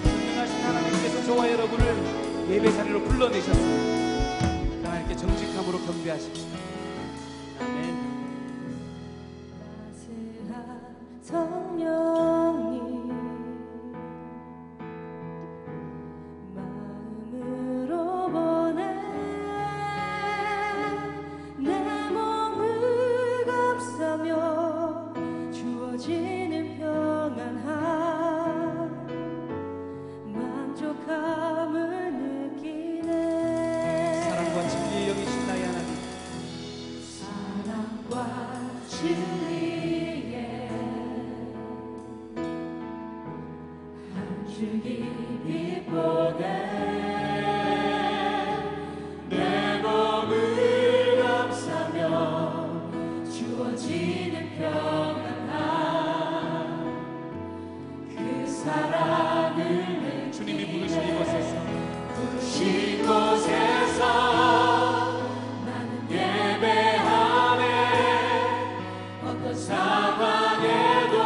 전능하신 하나님께서 저와 여러분을 예배 자리로 불러내셨습니다. 하나님께 정직함으로 경배하십시다. 아멘. 성령님 마음으로 보내 내 몸을 감싸며 주어지는 평안함 만족함을 느끼네. 사랑과 진리의 영이신 나의 하나님, 사랑과 진리의 한 줄기 빛 보내 내 몸을 감싸며 주어지는 평안함 그 사랑을 주님이 부르신 이곳에서 부르신 곳에서 나는 예배하네. 어떤 상황에도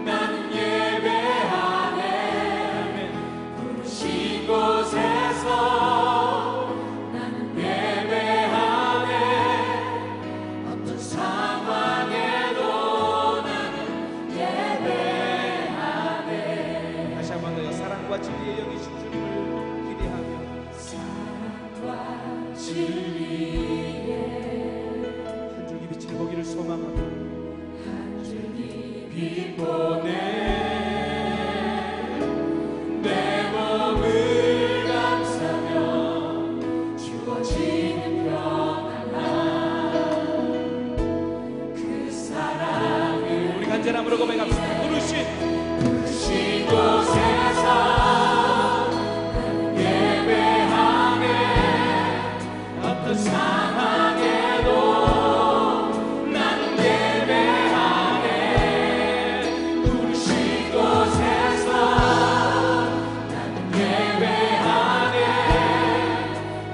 나는 예배하네. 부르신 곳에서 나는 예배하네. 어떤 상황에도 나는 예배하네. 다시 한 번 더요. 사랑과 진리의 영이신 주님을 기대하며 사랑과 진리의 한 줄기 빛을 보기를 소망하며 한 줄기 빛 보내 내 몸을 감싸며 주어지는 평안함 그 사랑을 우리 간절함으로 고백합시다. 부르신 곳에서 나는 예배하네. 어떤 상황에도 나는 예배하네. 부르신 곳에서 나는 예배하네.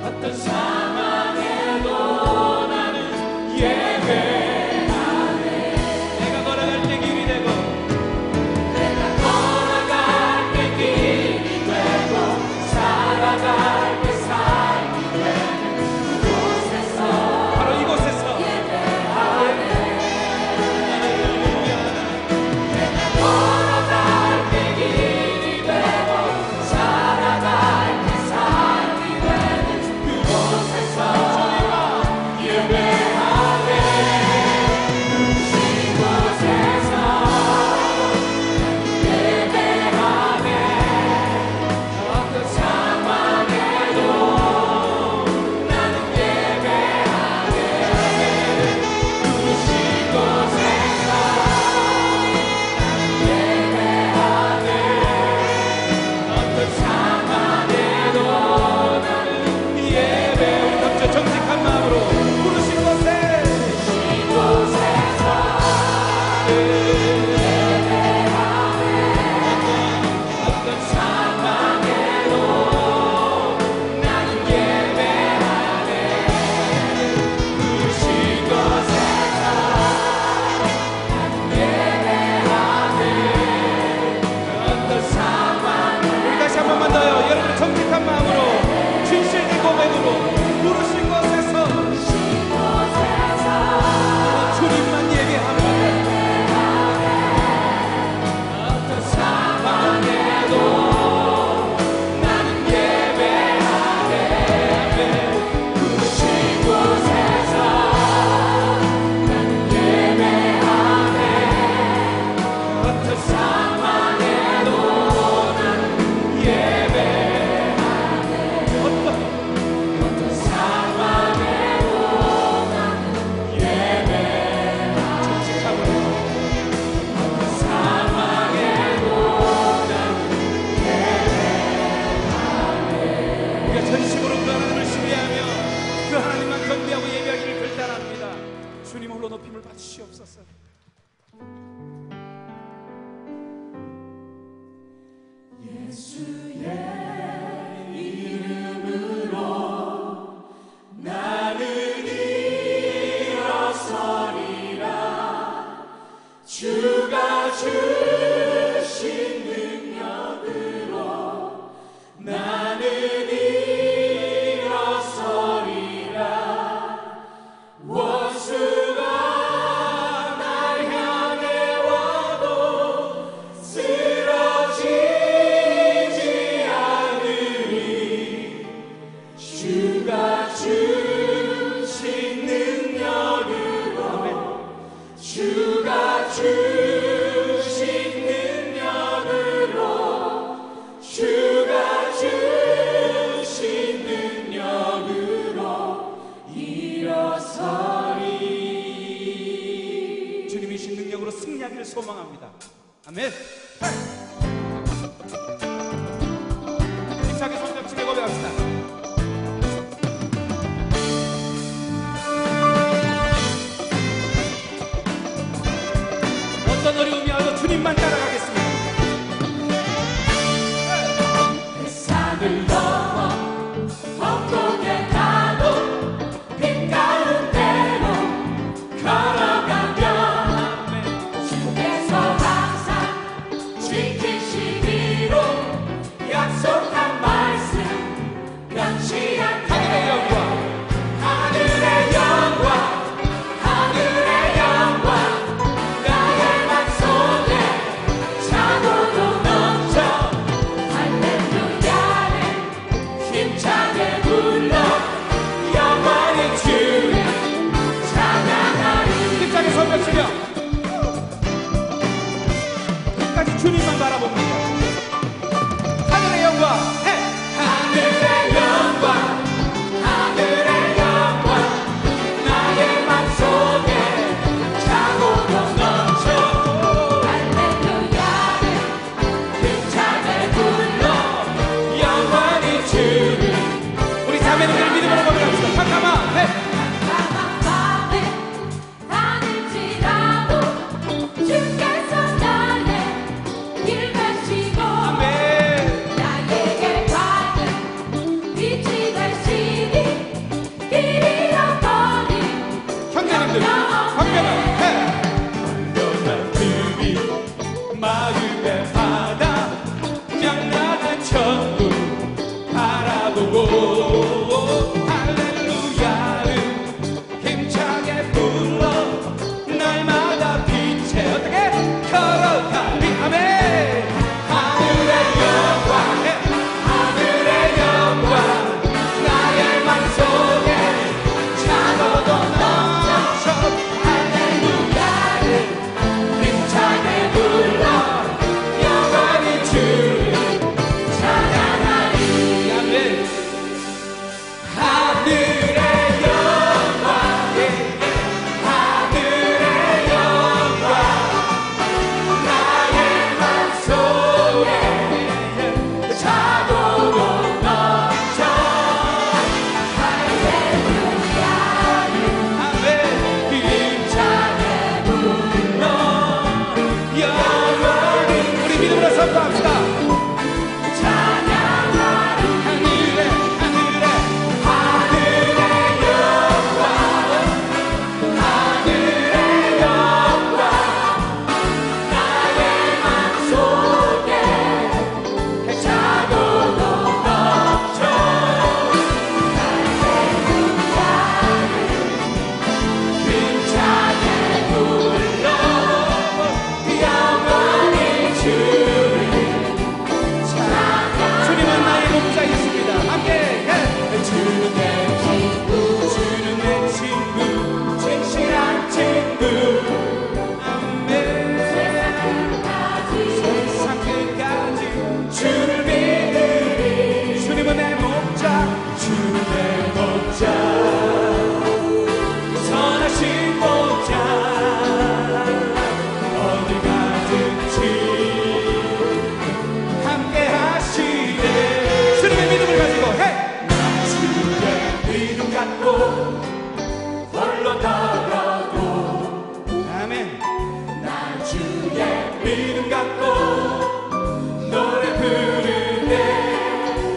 어떤 상황에도 나는 예배하네. 내가 걸어갈 때 길이 되고 내가 걸어갈 때 길이 되고 살아갈 때 삶이 되는 그곳에서 바로 이곳에서 예배하네. 내가 걸어갈 때 길이 되고 살아갈 때 삶이 되는 그곳에서 예배하네. 부르신 곳에서 예배하네. 어떤 상황에도 나는 예배하네. 부르신 곳에서 예배하네. 어떤 상황에도 나는 예배 우리 각자 정직한 마음으로 부르신 곳에 이곳에서 어떤 상황에도 나는 예배하네. 부르신 곳에서 나는 예배하네. 어떤 상황에도 우리 다시 한 번만 더요. 여러분 정직한 마음으로 진실된 고백으로 부르신 곳에서 주님만 예배합니다. 어떤 상황에도 나는 예배하네. 부르신 곳에서 나는 예배하네. 어떤 상황에도 나는 예배하네. 어떤 상황에도 나는 예배하네. 정직함으로 어떤 상황에도 나는 우리가 전심으로 그 하나님을 신뢰하며 그 하나님만 경배하고 예배하기를 결단합니다. 주님 홀로 높임을 받으시옵소서. 예수의 이름으로 나는 되기를 소망합니다. 아멘. 힘차게 손뼉치며 고백합시다. 어떤 어려움이 와도 주님만 따라가겠습니다. 산을 넘어 험곡에 가도 빛 가운데로 걸어가면 주께서 항상 지키시기로 약속한 말씀 변치 않게 하늘의 영광 나의 맘속에 차고도 넘쳐 할렐루야를 힘차게 불러 영원히 주를 찬양하리. 힘차게 손뼉치며 끝까지 주님만 바라봅니다. 하늘의 영광, 하늘의 영광 나의 맘속에 차고도 넘쳐 할렐루야를 힘차게 불러 영원히 주를. 우리 자매님들 믿음으로 고백합시다. 잠깐만, 깜깜한 밤에 다닐지라도 주께서 나의 길 가시고 아멘. 나에게 밝은 빛이 되시니 길 잃어버린 형제님들, 황변은 영원한 들이 마음의 바다, 명랑한 천국 바라보고 할렐루야를 힘차게 불러 날마다 빛에 어떻게 걸어가리. 아멘. 하늘의 영광 나의 맘속에 차고도 넘쳐 할렐루야를 힘차게 불러 영원히 주를 찬양하리. 아멘. 하늘의 영광 나의 맘속에 차고도 넘쳐 할렐루야를 아멘. 힘차게 불러 영원히 우리 믿음으로 선포합시다. 찬양하리. 하늘에 하늘의 영광 나의 맘속에 차고도 넘쳐 할렐루야를 힘차게 불러 영원히 주를 찬양. 주님은 나의 목자이십니다. 함께 주는 내 친구 주는 내 친구 진실한 친구 아멘. 세상 끝까지 주를 믿으리. 주님은 내 목자, 주는 내 목자 선하신 목자 어디 가든지 함께 하시네. 주님의 믿음을 가지고 주의 믿음 갖고 홀로 걸어도 아멘. 난 주의 믿음 갖고 노래 부르네.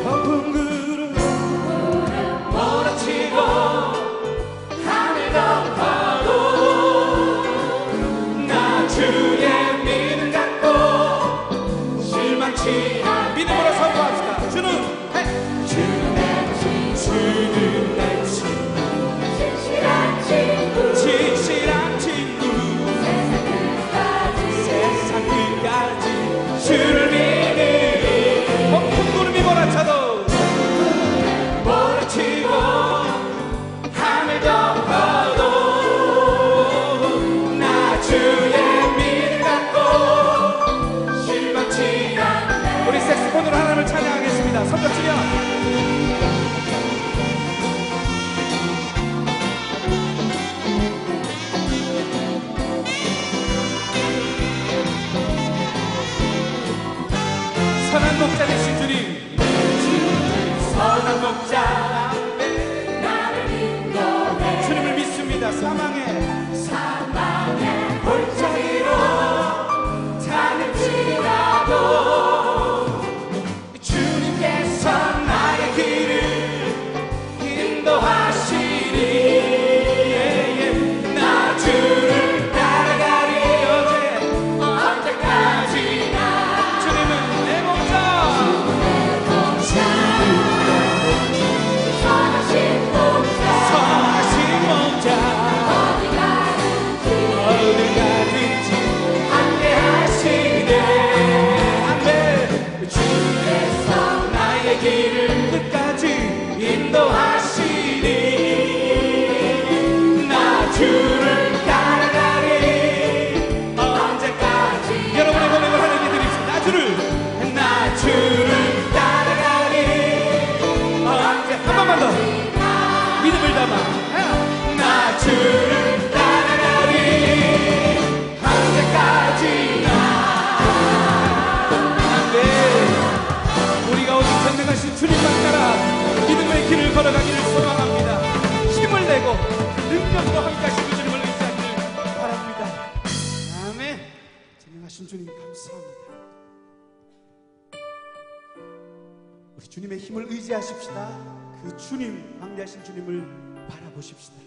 허풍 구름 몰아치고 하늘 덮어도 나 주의 믿음 갖고 실망치 않아. 믿음으로 선포합시다. 주는 주는 내 친 우리 주님의 힘을 의지하십시다. 그 주님, 광대하신 주님을 바라보십시다.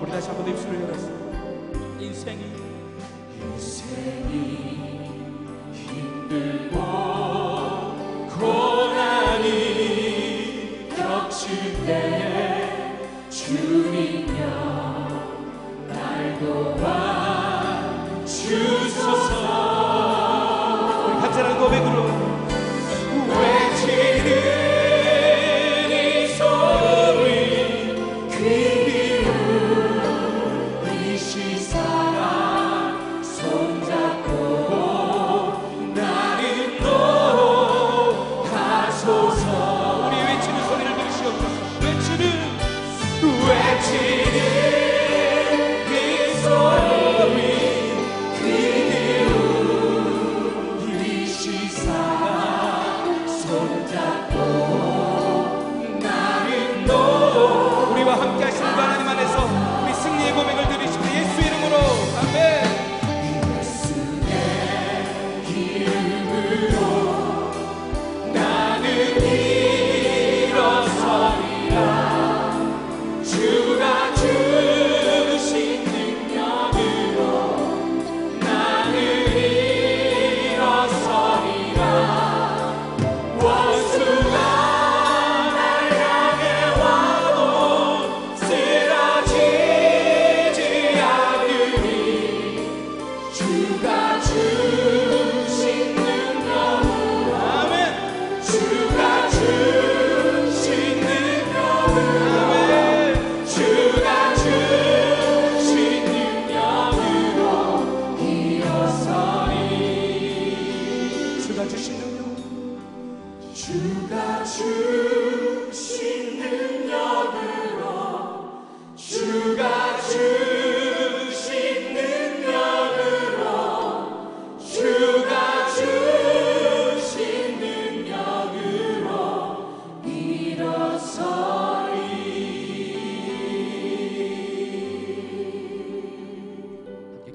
우리 다시 한번 입술을 열었습니다. 인생이 힘들고 고난이 겹칠 때에 주님여 날 도와 주소서. 우리 간절한 고백으로 외치는 이 소리 귀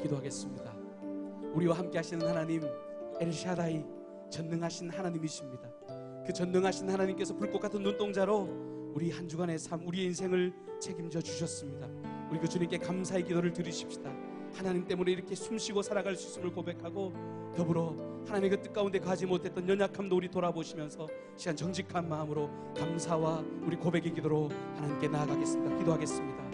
기도하겠습니다. 우리와 함께 하시는 하나님 엘샤다이 전능하신 하나님이십니다. 그 전능하신 하나님께서 불꽃 같은 눈동자로 우리 한 주간의 삶, 우리의 인생을 책임져 주셨습니다. 우리 그 주님께 감사의 기도를 드리십시다. 하나님 때문에 이렇게 숨쉬고 살아갈 수 있음을 고백하고 더불어 하나님의 그 뜻 가운데 가지 못했던 연약함도 우리 돌아보시면서 시간 정직한 마음으로 감사와 우리 고백의 기도로 하나님께 나아가겠습니다. 기도하겠습니다.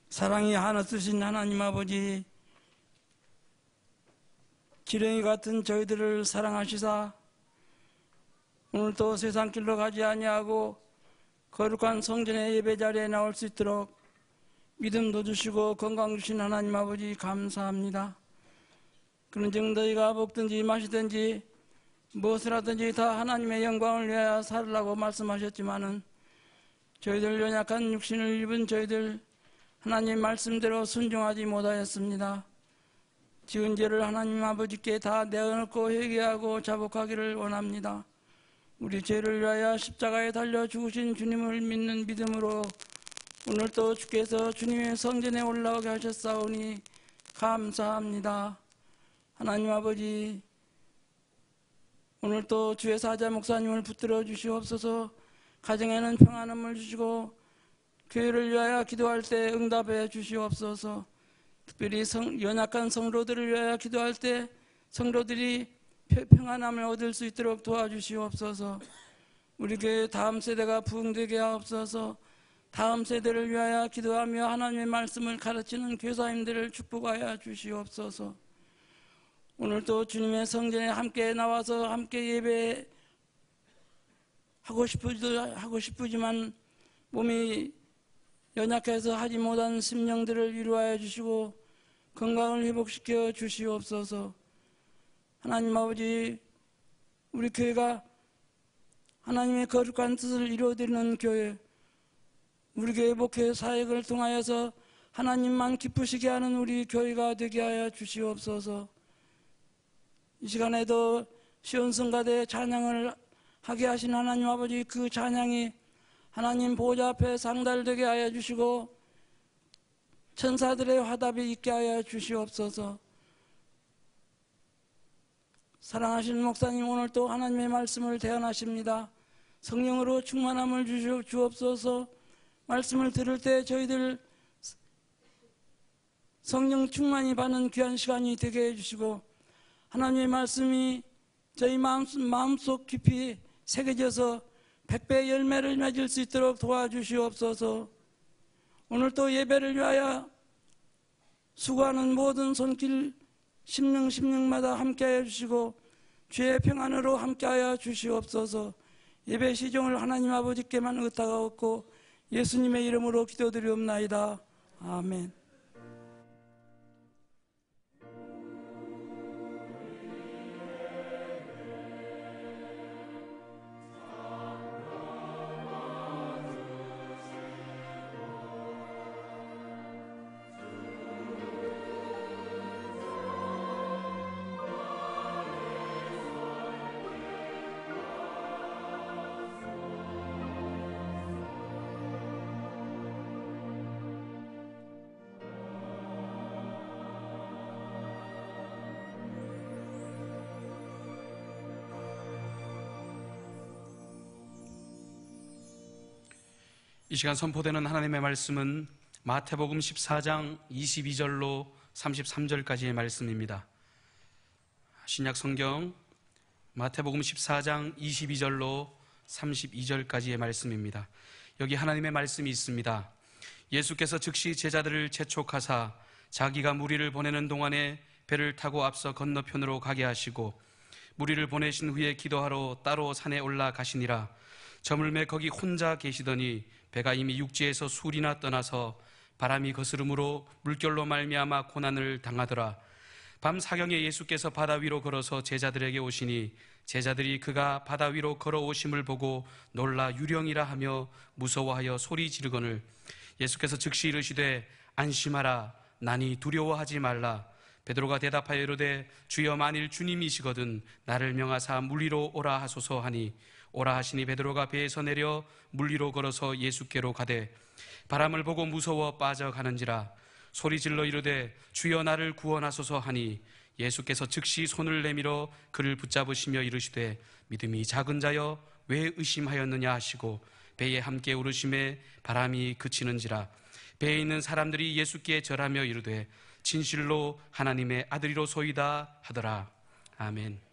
사랑이 하나 쓰신 하나님 아버지, 지렁이 같은 저희들을 사랑하시사 오늘도 세상 길로 가지 아니하고 거룩한 성전의 예배 자리에 나올 수 있도록 믿음도 주시고 건강 주신 하나님 아버지 감사합니다. 그런즉 너희가 먹든지 마시든지 무엇을 하든지 다 하나님의 영광을 위하여 살으라고 말씀하셨지만은 저희들 연약한 육신을 입은 저희들 하나님 말씀대로 순종하지 못하였습니다. 지은 죄를 하나님 아버지께 다 내어놓고 회개하고 자복하기를 원합니다. 우리 죄를 위하여 십자가에 달려 죽으신 주님을 믿는 믿음으로 오늘도 주께서 주님의 성전에 올라오게 하셨사오니 감사합니다. 하나님 아버지, 오늘도 주의 사자 목사님을 붙들어 주시옵소서. 가정에는 평안함을 주시고 교회를 위하여 기도할 때 응답해 주시옵소서. 특별히 연약한 성도들을 위하여 기도할 때 성도들이 평안함을 얻을 수 있도록 도와주시옵소서. 우리 교회 다음 세대가 부흥되게 하옵소서. 다음 세대를 위하여 기도하며 하나님의 말씀을 가르치는 교사님들을 축복하여 주시옵소서. 오늘도 주님의 성전에 함께 나와서 함께 예배하고 싶지만 몸이 연약해서 하지 못한 심령들을 위로하여 주시고 건강을 회복시켜 주시옵소서. 하나님 아버지, 우리 교회가 하나님의 거룩한 뜻을 이루어드리는 교회, 우리 교회 목회 사역을 통하여서 하나님만 기쁘시게 하는 우리 교회가 되게 하여 주시옵소서. 이 시간에도 시온성가대 찬양을 하게 하신 하나님 아버지, 그 찬양이 하나님 보좌 앞에 상달되게 하여 주시고 천사들의 화답이 있게 하여 주시옵소서. 사랑하시는 목사님, 오늘도 하나님의 말씀을 대언하십니다. 성령으로 충만함을 주옵소서. 말씀을 들을 때 저희들 성령 충만히 받는 귀한 시간이 되게 해주시고 하나님의 말씀이 저희 마음속 깊이 새겨져서 100배 열매를 맺을 수 있도록 도와주시옵소서. 오늘도 예배를 위하여 수고하는 모든 손길 심령마다 함께하여 주시고 주의 평안으로 함께하여 주시옵소서. 예배 시종을 하나님 아버지께만 의탁하옵고 예수님의 이름으로 기도드리옵나이다. 아멘. 이 시간 선포되는 하나님의 말씀은 마태복음 14장 22절로 33절까지의 말씀입니다. 신약 성경 마태복음 14장 22절로 32절까지의 말씀입니다. 여기 하나님의 말씀이 있습니다. 예수께서 즉시 제자들을 재촉하사 자기가 무리를 보내는 동안에 배를 타고 앞서 건너편으로 가게 하시고 무리를 보내신 후에 기도하러 따로 산에 올라가시니라. 저물매 거기 혼자 계시더니 배가 이미 육지에서 술이나 떠나서 바람이 거스름으로 물결로 말미암아 고난을 당하더라. 밤 사경에 예수께서 바다 위로 걸어서 제자들에게 오시니 제자들이 그가 바다 위로 걸어오심을 보고 놀라 유령이라 하며 무서워하여 소리 지르거늘 예수께서 즉시 이르시되 안심하라 나니 두려워하지 말라. 베드로가 대답하여 이르되 주여 만일 주님이시거든 나를 명하사 물 위로 오라 하소서 하니 오라 하시니 베드로가 배에서 내려 물 위로 걸어서 예수께로 가되 바람을 보고 무서워 빠져가는지라. 소리질러 이르되 주여 나를 구원하소서 하니 예수께서 즉시 손을 내밀어 그를 붙잡으시며 이르시되 믿음이 작은 자여 왜 의심하였느냐 하시고 배에 함께 오르심에 바람이 그치는지라. 배에 있는 사람들이 예수께 절하며 이르되 진실로 하나님의 아들이로소이다 하더라. 아멘.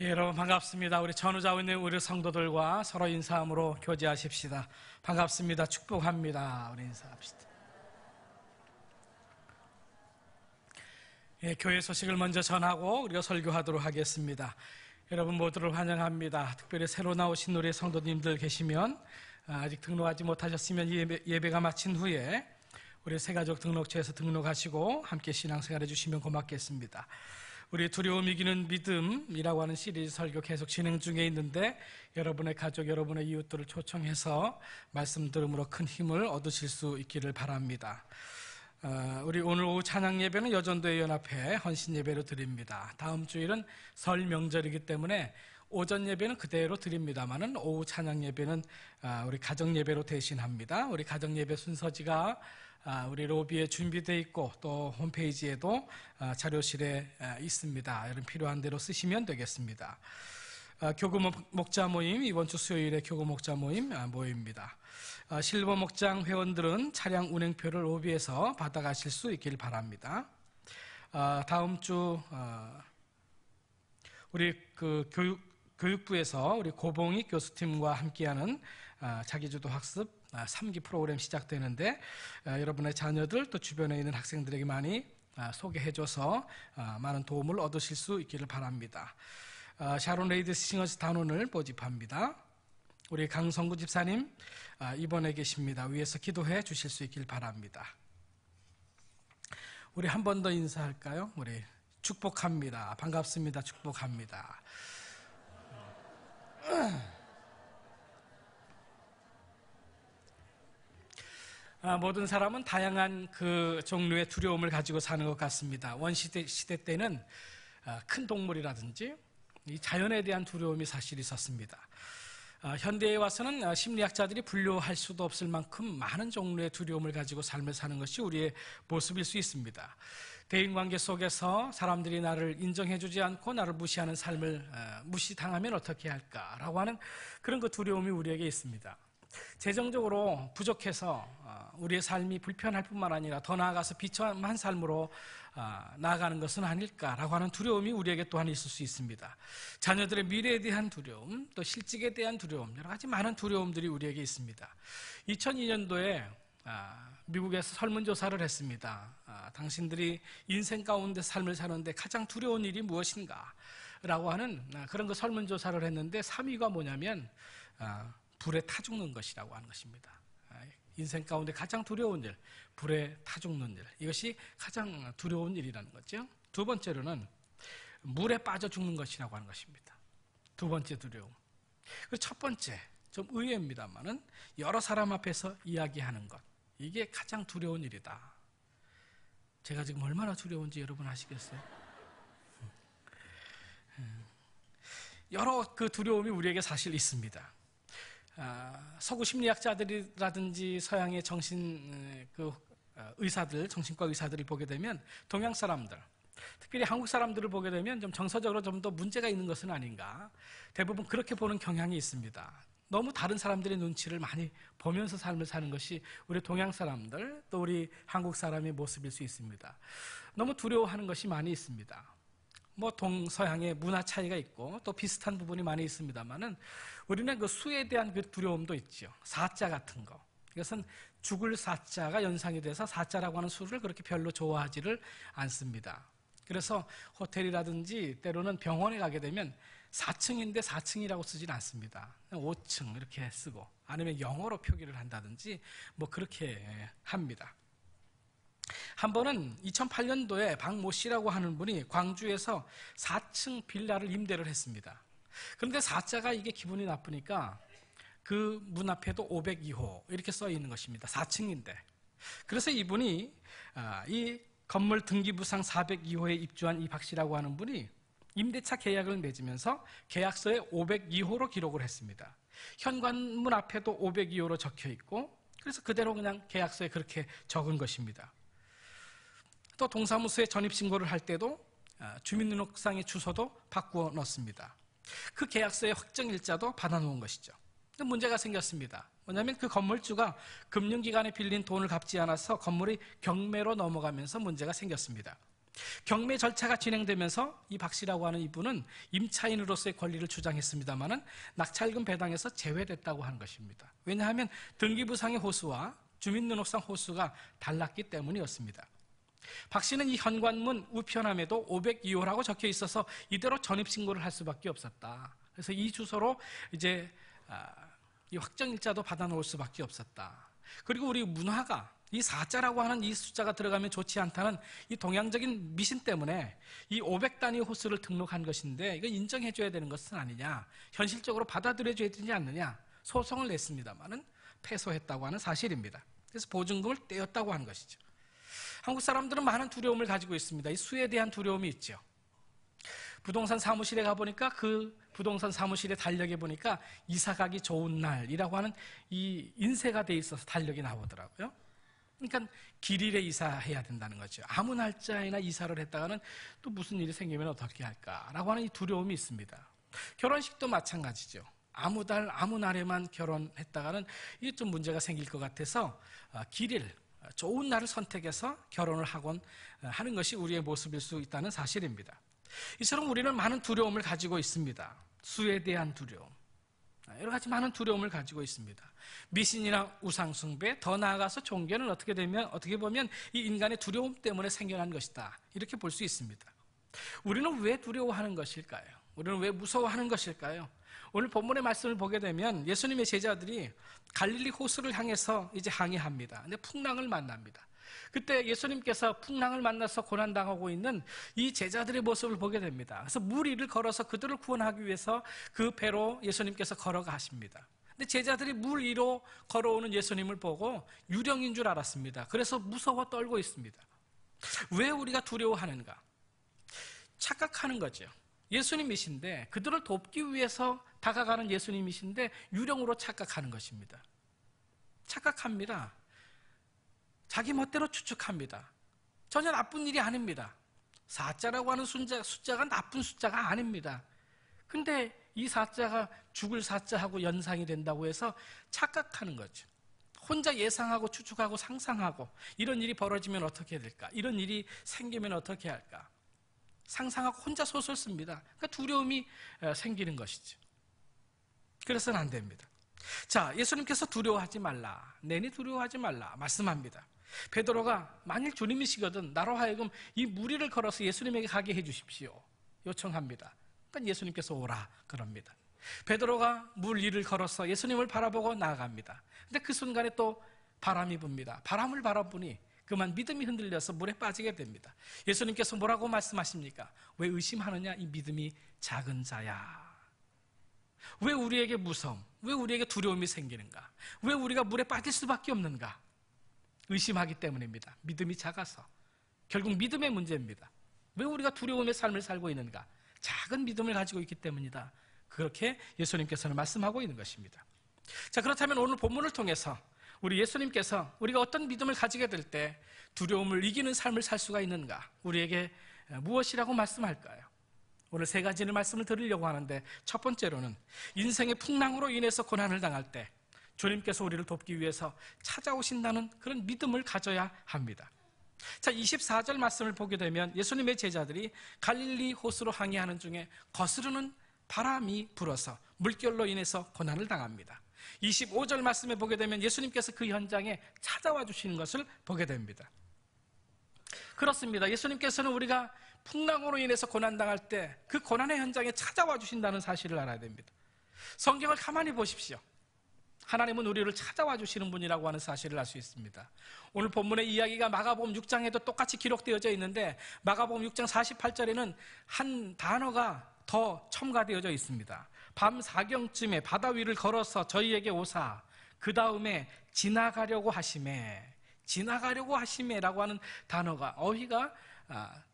예, 여러분 반갑습니다. 우리 전우자에 있는 우리 성도들과 서로 인사함으로 교제하십시다. 반갑습니다. 축복합니다. 우리 인사합시다. 예, 교회 소식을 먼저 전하고 우리가 설교하도록 하겠습니다. 여러분 모두를 환영합니다. 특별히 새로 나오신 우리 성도님들 계시면 아직 등록하지 못하셨으면 예배가 마친 후에 우리 새가족 등록처에서 등록하시고 함께 신앙생활 해주시면 고맙겠습니다. 우리 두려움 이기는 믿음이라고 하는 시리즈 설교 계속 진행 중에 있는데 여러분의 가족, 여러분의 이웃들을 초청해서 말씀 들음으로 큰 힘을 얻으실 수 있기를 바랍니다. 우리 오늘 오후 찬양 예배는 여전도의 연합회 헌신 예배로 드립니다. 다음 주일은 설 명절이기 때문에 오전 예배는 그대로 드립니다만은 오후 찬양 예배는 우리 가정 예배로 대신합니다. 우리 가정 예배 순서지가 우리 로비에 준비되어 있고 또 홈페이지에도 자료실에 있습니다. 여러분 필요한 대로 쓰시면 되겠습니다. 교구 목자 모임, 이번 주 수요일에 교구 목자 모임 모입니다. 실버 목장 회원들은 차량 운행표를 로비에서 받아가실 수 있길 바랍니다. 다음 주 우리 그 교육부에서 우리 고봉익 교수팀과 함께하는 자기주도 학습 3기 프로그램 시작되는데 여러분의 자녀들 또 주변에 있는 학생들에게 많이 소개해줘서 많은 도움을 얻으실 수 있기를 바랍니다. 샤론 레이디스 싱어스 단원을 모집합니다. 우리 강성구 집사님 입원해 계십니다. 위에서 기도해 주실 수 있길 바랍니다. 우리 한 번 더 인사할까요? 우리 축복합니다. 반갑습니다. 축복합니다. 모든 사람은 다양한 그 종류의 두려움을 가지고 사는 것 같습니다. 원시대 때는 큰 동물이라든지 이 자연에 대한 두려움이 사실 있었습니다. 현대에 와서는 심리학자들이 분류할 수도 없을 만큼 많은 종류의 두려움을 가지고 삶을 사는 것이 우리의 모습일 수 있습니다. 대인관계 속에서 사람들이 나를 인정해주지 않고 나를 무시하는 삶을 무시당하면 어떻게 할까라고 하는 그런 그 두려움이 우리에게 있습니다. 재정적으로 부족해서 우리의 삶이 불편할 뿐만 아니라 더 나아가서 비참한 삶으로 나아가는 것은 아닐까라고 하는 두려움이 우리에게 또한 있을 수 있습니다. 자녀들의 미래에 대한 두려움, 또 실직에 대한 두려움, 여러 가지 많은 두려움들이 우리에게 있습니다. 2002년도에 미국에서 설문조사를 했습니다. 당신들이 인생 가운데 삶을 사는데 가장 두려운 일이 무엇인가? 라고 하는 그런 그 설문조사를 했는데 3위가 뭐냐면 불에 타 죽는 것이라고 하는 것입니다. 인생 가운데 가장 두려운 일, 불에 타 죽는 일, 이것이 가장 두려운 일이라는 거죠. 두 번째로는 물에 빠져 죽는 것이라고 하는 것입니다. 두 번째 두려움. 그리고 첫 번째, 좀 의외입니다만은 여러 사람 앞에서 이야기하는 것, 이게 가장 두려운 일이다. 제가 지금 얼마나 두려운지 여러분 아시겠어요? 여러 그 두려움이 우리에게 사실 있습니다. 서구 심리학자들이라든지 서양의 의사들, 정신과 의사들을 보게 되면 동양 사람들, 특별히 한국 사람들을 보게 되면 좀 정서적으로 좀 더 문제가 있는 것은 아닌가. 대부분 그렇게 보는 경향이 있습니다. 너무 다른 사람들의 눈치를 많이 보면서 삶을 사는 것이 우리 동양 사람들, 또 우리 한국 사람의 모습일 수 있습니다. 너무 두려워하는 것이 많이 있습니다. 동서양의 문화 차이가 있고 또 비슷한 부분이 많이 있습니다만은 우리는 그 수에 대한 그 두려움도 있죠. 사자 같은 거. 이것은 죽을 사자가 연상이 돼서 사자라고 하는 수를 그렇게 별로 좋아하지를 않습니다. 그래서 호텔이라든지 때로는 병원에 가게 되면 4층인데 4층이라고 쓰진 않습니다. 5층 이렇게 쓰고 아니면 영어로 표기를 한다든지 그렇게 합니다. 한 번은 2008년도에 박모 씨라고 하는 분이 광주에서 4층 빌라를 임대를 했습니다. 그런데 사자가 이게 기분이 나쁘니까 그 문 앞에도 502호 이렇게 써 있는 것입니다. 4층인데. 그래서 이분이 이 건물 등기부상 402호에 입주한 이 박 씨라고 하는 분이 임대차 계약을 맺으면서 계약서에 502호로 기록을 했습니다. 현관문 앞에도 502호로 적혀 있고 그래서 그대로 그냥 계약서에 그렇게 적은 것입니다. 또 동사무소에 전입신고를 할 때도 주민등록상의 주소도 바꾸어 넣습니다. 그 계약서의 확정일자도 받아놓은 것이죠. 근데 문제가 생겼습니다. 뭐냐면 그 건물주가 금융기관에 빌린 돈을 갚지 않아서 건물이 경매로 넘어가면서 문제가 생겼습니다. 경매 절차가 진행되면서 이 박 씨라고 하는 이분은 임차인으로서의 권리를 주장했습니다마는 낙찰금 배당에서 제외됐다고 하는 것입니다. 왜냐하면 등기부상의 호수와 주민등록상 호수가 달랐기 때문이었습니다. 박 씨는 이 현관문 우편함에도 502호라고 적혀 있어서 이대로 전입신고를 할 수밖에 없었다. 그래서 이 주소로 이제 이 확정일자도 받아놓을 수밖에 없었다. 그리고 우리 문화가 이 4자라고 하는 이 숫자가 들어가면 좋지 않다는 이 동양적인 미신 때문에 이 500단위 호수를 등록한 것인데 이거 인정해줘야 되는 것은 아니냐, 현실적으로 받아들여줘야 되지 않느냐 소송을 냈습니다마는 패소했다고 하는 사실입니다. 그래서 보증금을 떼었다고 하는 것이죠. 한국 사람들은 많은 두려움을 가지고 있습니다. 이 수에 대한 두려움이 있죠. 부동산 사무실에 가보니까 그 부동산 사무실의 달력에 보니까 이사 가기 좋은 날이라고 하는 이 인쇄가 돼 있어서 달력이 나오더라고요. 그러니까 길일에 이사해야 된다는 거죠. 아무 날짜에나 이사를 했다가는 또 무슨 일이 생기면 어떻게 할까라고 하는 이 두려움이 있습니다. 결혼식도 마찬가지죠. 아무 달 아무 날에만 결혼했다가는 이게 좀 문제가 생길 것 같아서 길일, 좋은 날을 선택해서 결혼을 하곤 하는 것이 우리의 모습일 수 있다는 사실입니다. 이처럼 우리는 많은 두려움을 가지고 있습니다. 수에 대한 두려움, 여러 가지 많은 두려움을 가지고 있습니다. 미신이나 우상숭배, 더 나아가서 종교는 어떻게 보면 이 인간의 두려움 때문에 생겨난 것이다, 이렇게 볼 수 있습니다. 우리는 왜 두려워하는 것일까요? 우리는 왜 무서워하는 것일까요? 오늘 본문의 말씀을 보게 되면 예수님의 제자들이 갈릴리 호수를 향해서 이제 항해합니다. 근데 풍랑을 만납니다. 그때 예수님께서 풍랑을 만나서 고난당하고 있는 이 제자들의 모습을 보게 됩니다. 그래서 물 위를 걸어서 그들을 구원하기 위해서 그 배로 예수님께서 걸어가십니다. 근데 제자들이 물 위로 걸어오는 예수님을 보고 유령인 줄 알았습니다. 그래서 무서워 떨고 있습니다. 왜 우리가 두려워하는가? 착각하는 거죠. 예수님이신데, 그들을 돕기 위해서 다가가는 예수님이신데 유령으로 착각하는 것입니다. 착각합니다. 자기 멋대로 추측합니다. 전혀 나쁜 일이 아닙니다. 4자라고 하는 숫자가 나쁜 숫자가 아닙니다. 근데 이 4자가 죽을 4자하고 연상이 된다고 해서 착각하는 거죠. 혼자 예상하고 추측하고 상상하고 이런 일이 벌어지면 어떻게 될까? 이런 일이 생기면 어떻게 할까? 상상하고 혼자 소설 씁니다. 그러니까 두려움이 생기는 것이죠. 그래서는 안 됩니다. 자, 예수님께서 두려워하지 말라, 내니 두려워하지 말라 말씀합니다. 베드로가 만일 주님이시거든 나로 하여금 이 물 위를 걸어서 예수님에게 가게 해 주십시오 요청합니다. 그러니까 예수님께서 오라 그럽니다. 베드로가 물 위를 걸어서 예수님을 바라보고 나아갑니다. 근데 그 순간에 또 바람이 붑니다. 바람을 바라보니 그만 믿음이 흔들려서 물에 빠지게 됩니다. 예수님께서 뭐라고 말씀하십니까? 왜 의심하느냐 이 믿음이 작은 자야. 왜 우리에게 무서움, 왜 우리에게 두려움이 생기는가? 왜 우리가 물에 빠질 수밖에 없는가? 의심하기 때문입니다. 믿음이 작아서. 결국 믿음의 문제입니다. 왜 우리가 두려움의 삶을 살고 있는가? 작은 믿음을 가지고 있기 때문이다. 그렇게 예수님께서는 말씀하고 있는 것입니다. 자, 그렇다면 오늘 본문을 통해서 우리 예수님께서 우리가 어떤 믿음을 가지게 될 때 두려움을 이기는 삶을 살 수가 있는가? 우리에게 무엇이라고 말씀할까요? 오늘 세 가지의 말씀을 드리려고 하는데, 첫 번째로는 인생의 풍랑으로 인해서 고난을 당할 때 주님께서 우리를 돕기 위해서 찾아오신다는 그런 믿음을 가져야 합니다. 자, 24절 말씀을 보게 되면 예수님의 제자들이 갈릴리 호수로 항해하는 중에 거스르는 바람이 불어서 물결로 인해서 고난을 당합니다. 25절 말씀에 보게 되면 예수님께서 그 현장에 찾아와 주시는 것을 보게 됩니다. 그렇습니다. 예수님께서는 우리가 풍랑으로 인해서 고난당할 때 그 고난의 현장에 찾아와 주신다는 사실을 알아야 됩니다. 성경을 가만히 보십시오. 하나님은 우리를 찾아와 주시는 분이라고 하는 사실을 알 수 있습니다. 오늘 본문의 이야기가 마가복음 6장에도 똑같이 기록되어져 있는데, 마가복음 6장 48절에는 한 단어가 더 첨가되어져 있습니다. 밤 4경쯤에 바다 위를 걸어서 저희에게 오사 그 다음에 지나가려고 하시매라고 하는 단어가, 어휘가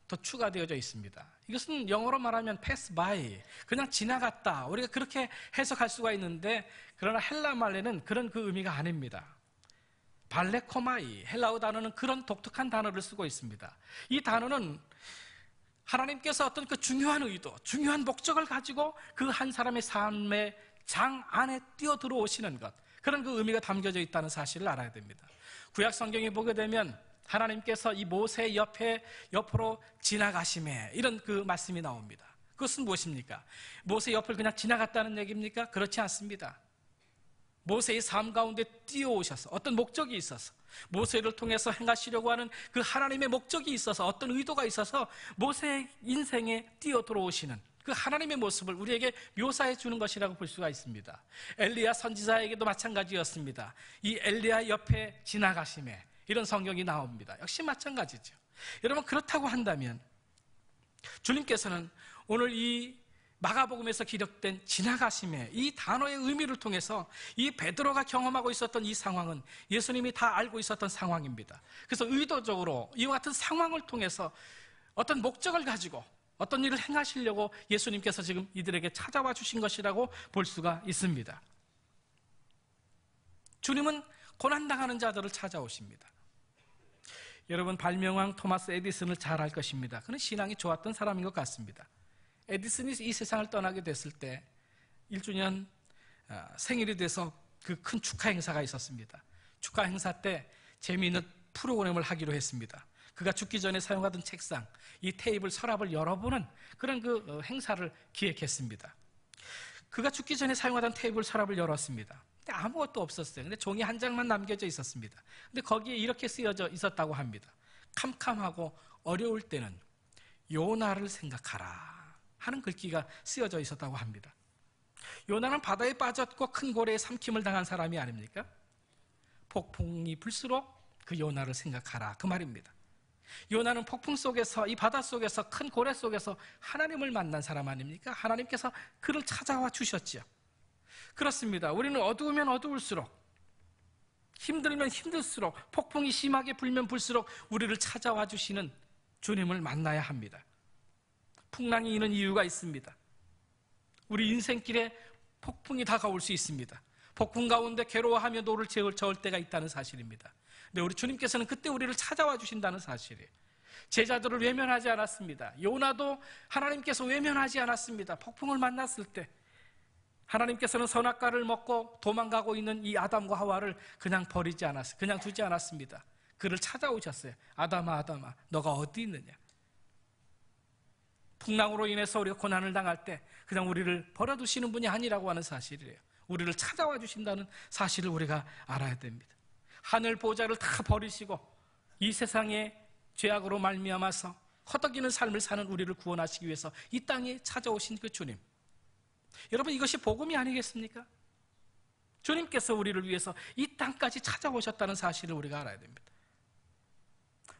더 추가되어져 있습니다. 이것은 영어로 말하면 pass by, 그냥 지나갔다, 우리가 그렇게 해석할 수가 있는데, 그러나 헬라 말에는 그런 그 의미가 아닙니다. 발레코마이, 헬라어 단어는 그런 독특한 단어를 쓰고 있습니다. 이 단어는 하나님께서 어떤 그 중요한 의도, 중요한 목적을 가지고 그 한 사람의 삶의 장 안에 뛰어들어오시는 것, 그런 그 의미가 담겨져 있다는 사실을 알아야 됩니다. 구약 성경에 보게 되면 하나님께서 이 모세 옆으로 지나가심에 이런 그 말씀이 나옵니다. 그것은 무엇입니까? 모세 옆을 그냥 지나갔다는 얘기입니까? 그렇지 않습니다. 모세의 삶 가운데 뛰어오셔서 어떤 목적이 있어서 모세를 통해서 행하시려고 하는 그 하나님의 목적이 있어서 어떤 의도가 있어서 모세의 인생에 뛰어 들어오시는 그 하나님의 모습을 우리에게 묘사해 주는 것이라고 볼 수가 있습니다. 엘리야 선지자에게도 마찬가지였습니다. 이 엘리야 옆에 지나가심에 이런 성경이 나옵니다. 역시 마찬가지죠. 여러분, 그렇다고 한다면 주님께서는 오늘 이 마가복음에서 기록된 지나가심의 이 단어의 의미를 통해서 이 베드로가 경험하고 있었던 이 상황은 예수님이 다 알고 있었던 상황입니다. 그래서 의도적으로 이와 같은 상황을 통해서 어떤 목적을 가지고 어떤 일을 행하시려고 예수님께서 지금 이들에게 찾아와 주신 것이라고 볼 수가 있습니다. 주님은 고난당하는 자들을 찾아오십니다. 여러분, 발명왕 토마스 에디슨을 잘 알 것입니다. 그는 신앙이 좋았던 사람인 것 같습니다. 에디슨이 이 세상을 떠나게 됐을 때 1주년 생일이 돼서 그 큰 축하 행사가 있었습니다. 축하 행사 때 재미있는 프로그램을 하기로 했습니다. 그가 죽기 전에 사용하던 책상, 이 테이블 서랍을 열어보는 그런 그 행사를 기획했습니다. 그가 죽기 전에 사용하던 테이블 서랍을 열었습니다. 근데 아무것도 없었어요. 근데 종이 한 장만 남겨져 있었습니다. 근데 거기에 이렇게 쓰여져 있었다고 합니다. 캄캄하고 어려울 때는 요나를 생각하라 하는 글귀가 쓰여져 있었다고 합니다. 요나는 바다에 빠졌고 큰 고래에 삼킴을 당한 사람이 아닙니까? 폭풍이 불수록 그 요나를 생각하라, 그 말입니다. 요나는 폭풍 속에서, 이 바다 속에서, 큰 고래 속에서 하나님을 만난 사람 아닙니까? 하나님께서 그를 찾아와 주셨죠. 그렇습니다. 우리는 어두우면 어두울수록, 힘들면 힘들수록, 폭풍이 심하게 불면 불수록 우리를 찾아와 주시는 주님을 만나야 합니다. 풍랑이 있는 이유가 있습니다. 우리 인생길에 폭풍이 다가올 수 있습니다. 폭풍 가운데 괴로워하며 노를 저을 때가 있다는 사실입니다. 근데 우리 주님께서는 그때 우리를 찾아와 주신다는 사실이에요. 제자들을 외면하지 않았습니다. 요나도 하나님께서 외면하지 않았습니다. 폭풍을 만났을 때 하나님께서는 선악과를 먹고 도망가고 있는 이 아담과 하와를 그냥 버리지 않았어요. 그냥 두지 않았습니다. 그를 찾아오셨어요. 아담아, 아담아, 너가 어디 있느냐? 풍랑으로 인해서 우리가 고난을 당할 때 그냥 우리를 버려두시는 분이 아니라고 하는 사실이에요. 우리를 찾아와 주신다는 사실을 우리가 알아야 됩니다. 하늘 보좌를 다 버리시고 이 세상의 죄악으로 말미암아서 허덕이는 삶을 사는 우리를 구원하시기 위해서 이 땅에 찾아오신 그 주님, 여러분, 이것이 복음이 아니겠습니까? 주님께서 우리를 위해서 이 땅까지 찾아오셨다는 사실을 우리가 알아야 됩니다.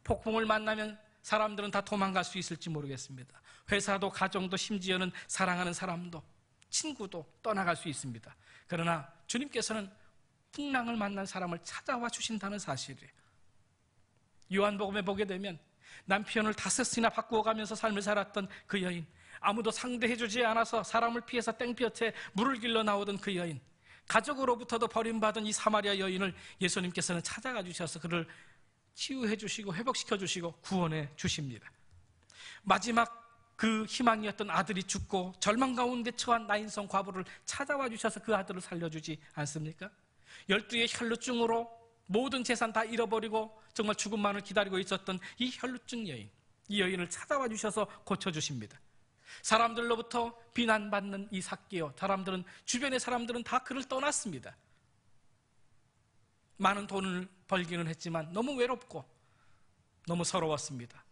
폭풍을 만나면 사람들은 다 도망갈 수 있을지 모르겠습니다. 회사도 가정도 심지어는 사랑하는 사람도 친구도 떠나갈 수 있습니다. 그러나 주님께서는 풍랑을 만난 사람을 찾아와 주신다는 사실이에요. 요한복음에 보게 되면 남편을 5섯이나 바꾸어가면서 삶을 살았던 그 여인, 아무도 상대해주지 않아서 사람을 피해서 땡볕에 물을 길러 나오던 그 여인, 가족으로부터도 버림받은 이 사마리아 여인을 예수님께서는 찾아가 주셔서 그를 치유해 주시고 회복시켜 주시고 구원해 주십니다. 마지막 그 희망이었던 아들이 죽고 절망 가운데 처한 나인성 과부를 찾아와 주셔서 그 아들을 살려주지 않습니까? 12의 혈루증으로 모든 재산 다 잃어버리고 정말 죽음만을 기다리고 있었던 이 혈루증 여인, 이 여인을 찾아와 주셔서 고쳐주십니다. 사람들로부터 비난받는 이 삭개오, 주변의 사람들은 다 그를 떠났습니다. 많은 돈을 벌기는 했지만 너무 외롭고 너무 서러웠습니다.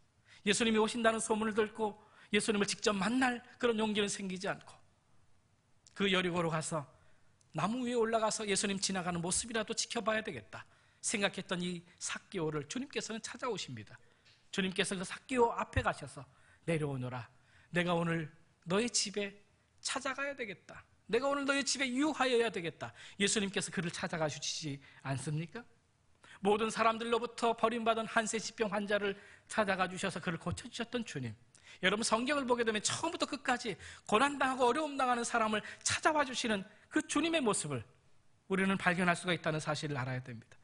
예수님이 오신다는 소문을 듣고 예수님을 직접 만날 그런 용기는 생기지 않고 그 여리고로 가서 나무 위에 올라가서 예수님 지나가는 모습이라도 지켜봐야 되겠다 생각했던 이 삭개오를 주님께서는 찾아오십니다. 주님께서 그 삭개오 앞에 가셔서 내려오너라, 내가 오늘 너의 집에 찾아가야 되겠다, 내가 오늘 너의 집에 유하여야 되겠다. 예수님께서 그를 찾아가 주시지 않습니까? 모든 사람들로부터 버림받은 한세시병 환자를 찾아가 주셔서 그를 고쳐주셨던 주님, 여러분, 성경을 보게 되면 처음부터 끝까지 고난당하고 어려움 당하는 사람을 찾아와 주시는 그 주님의 모습을 우리는 발견할 수가 있다는 사실을 알아야 됩니다.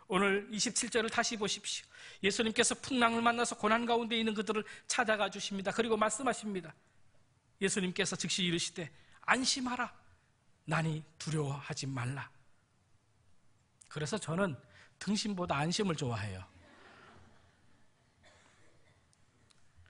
오늘 27절을 다시 보십시오. 예수님께서 풍랑을 만나서 고난 가운데 있는 그들을 찾아가 주십니다. 그리고 말씀하십니다. 예수님께서 즉시 이르시되 안심하라, 나니 두려워하지 말라. 그래서 저는 등심보다 안심을 좋아해요.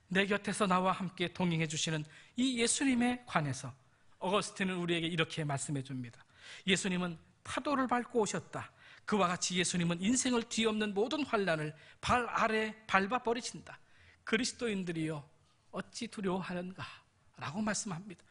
내 곁에서 나와 함께 동행해 주시는 이 예수님에 관해서 어거스틴은 우리에게 이렇게 말씀해 줍니다. 예수님은 파도를 밟고 오셨다. 그와 같이 예수님은 인생을 뒤엎는 모든 환난을 발 아래 밟아 버리신다. 그리스도인들이여 어찌 두려워하는가? 라고 말씀합니다.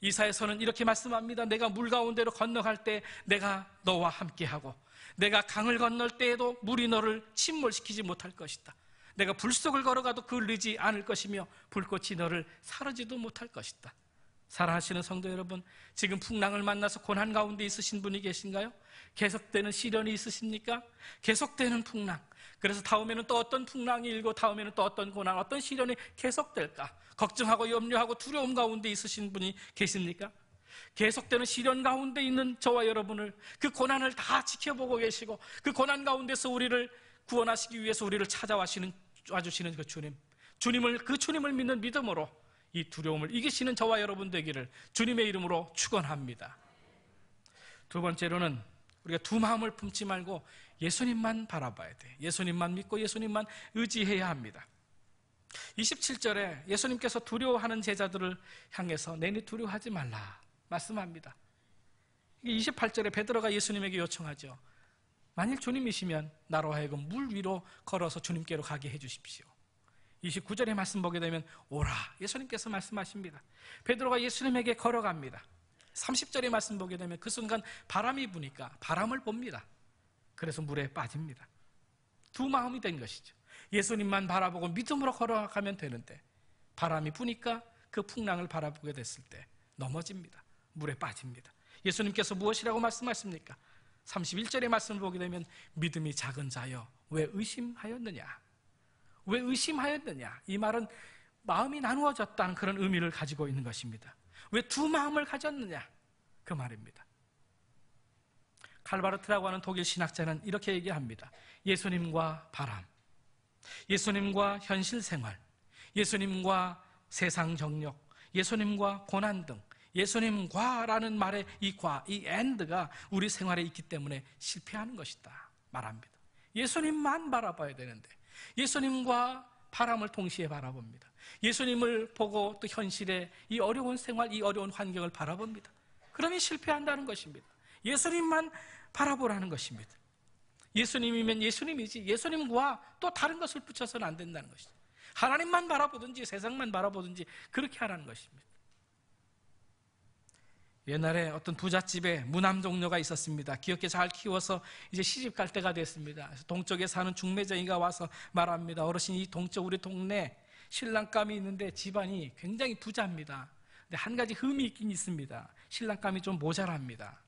이사야서는 이렇게 말씀합니다. 내가 물 가운데로 건너갈 때 내가 너와 함께하고 내가 강을 건널 때에도 물이 너를 침몰시키지 못할 것이다. 내가 불 속을 걸어가도 그을리지 않을 것이며 불꽃이 너를 사르지도 못할 것이다. 사랑하시는 성도 여러분, 지금 풍랑을 만나서 고난 가운데 있으신 분이 계신가요? 계속되는 시련이 있으십니까? 계속되는 풍랑. 그래서 다음에는 또 어떤 풍랑이 일고 다음에는 또 어떤 고난, 어떤 시련이 계속될까? 걱정하고 염려하고 두려움 가운데 있으신 분이 계십니까? 계속되는 시련 가운데 있는 저와 여러분을, 그 고난을 다 지켜보고 계시고 그 고난 가운데서 우리를 구원하시기 위해서 우리를 찾아와주시는 그 주님, 그 주님을 믿는 믿음으로 이 두려움을 이기시는 저와 여러분 되기를 주님의 이름으로 축원합니다. 두 번째로는 우리가 두 마음을 품지 말고 예수님만 바라봐야 돼. 예수님만 믿고 예수님만 의지해야 합니다. 27절에 예수님께서 두려워하는 제자들을 향해서 내니 두려워하지 말라 말씀합니다. 28절에 베드로가 예수님에게 요청하죠. 만일 주님이시면 나로 하여금 물 위로 걸어서 주님께로 가게 해주십시오. 29절의 말씀 보게 되면 오라, 예수님께서 말씀하십니다. 베드로가 예수님에게 걸어갑니다. 30절의 말씀 보게 되면 그 순간 바람이 부니까 바람을 봅니다. 그래서 물에 빠집니다. 두 마음이 된 것이죠. 예수님만 바라보고 믿음으로 걸어가면 되는데 바람이 부니까 그 풍랑을 바라보게 됐을 때 넘어집니다. 물에 빠집니다. 예수님께서 무엇이라고 말씀하십니까? 31절의 말씀을 보게 되면 믿음이 작은 자여 왜 의심하였느냐? 왜 의심하였느냐? 이 말은 마음이 나누어졌다는 그런 의미를 가지고 있는 것입니다. 왜 두 마음을 가졌느냐? 그 말입니다. 칼바르트라고 하는 독일 신학자는 이렇게 얘기합니다. 예수님과 바람, 예수님과 현실 생활, 예수님과 세상 정력, 예수님과 고난 등 예수님과라는 말의 이 and가 우리 생활에 있기 때문에 실패하는 것이다 말합니다. 예수님만 바라봐야 되는데 예수님과 바람을 동시에 바라봅니다. 예수님을 보고 또 현실의 이 어려운 생활, 이 어려운 환경을 바라봅니다. 그러니 실패한다는 것입니다. 예수님만 바라보라는 것입니다. 예수님이면 예수님이지 예수님과 또 다른 것을 붙여서는 안 된다는 것이죠. 하나님만 바라보든지 세상만 바라보든지 그렇게 하라는 것입니다. 옛날에 어떤 부잣집에 무남동녀가 있었습니다. 귀엽게 잘 키워서 이제 시집 갈 때가 됐습니다. 그래서 동쪽에 사는 중매쟁이가 와서 말합니다. 어르신, 이 동쪽 우리 동네 신랑감이 있는데 집안이 굉장히 부자입니다. 근데 한 가지 흠이 있긴 있습니다. 신랑감이 좀 모자랍니다.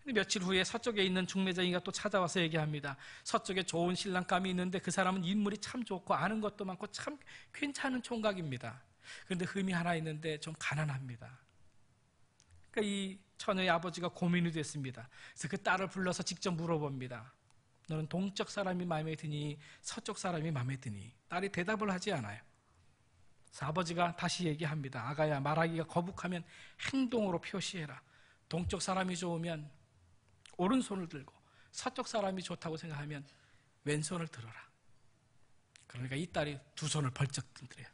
근데 며칠 후에 서쪽에 있는 중매쟁이가 또 찾아와서 얘기합니다. 서쪽에 좋은 신랑감이 있는데 그 사람은 인물이 참 좋고 아는 것도 많고 참 괜찮은 총각입니다. 그런데 흠이 하나 있는데 좀 가난합니다. 그러니까 이 처녀의 아버지가 고민이 됐습니다. 그래서 그 딸을 불러서 직접 물어봅니다. 너는 동쪽 사람이 마음에 드니 서쪽 사람이 마음에 드니? 딸이 대답을 하지 않아요. 그래서 아버지가 다시 얘기합니다. 아가야, 말하기가 거북하면 행동으로 표시해라. 동쪽 사람이 좋으면 오른손을 들고 서쪽 사람이 좋다고 생각하면 왼손을 들어라. 그러니까 이 딸이 두 손을 벌쩍 들어요.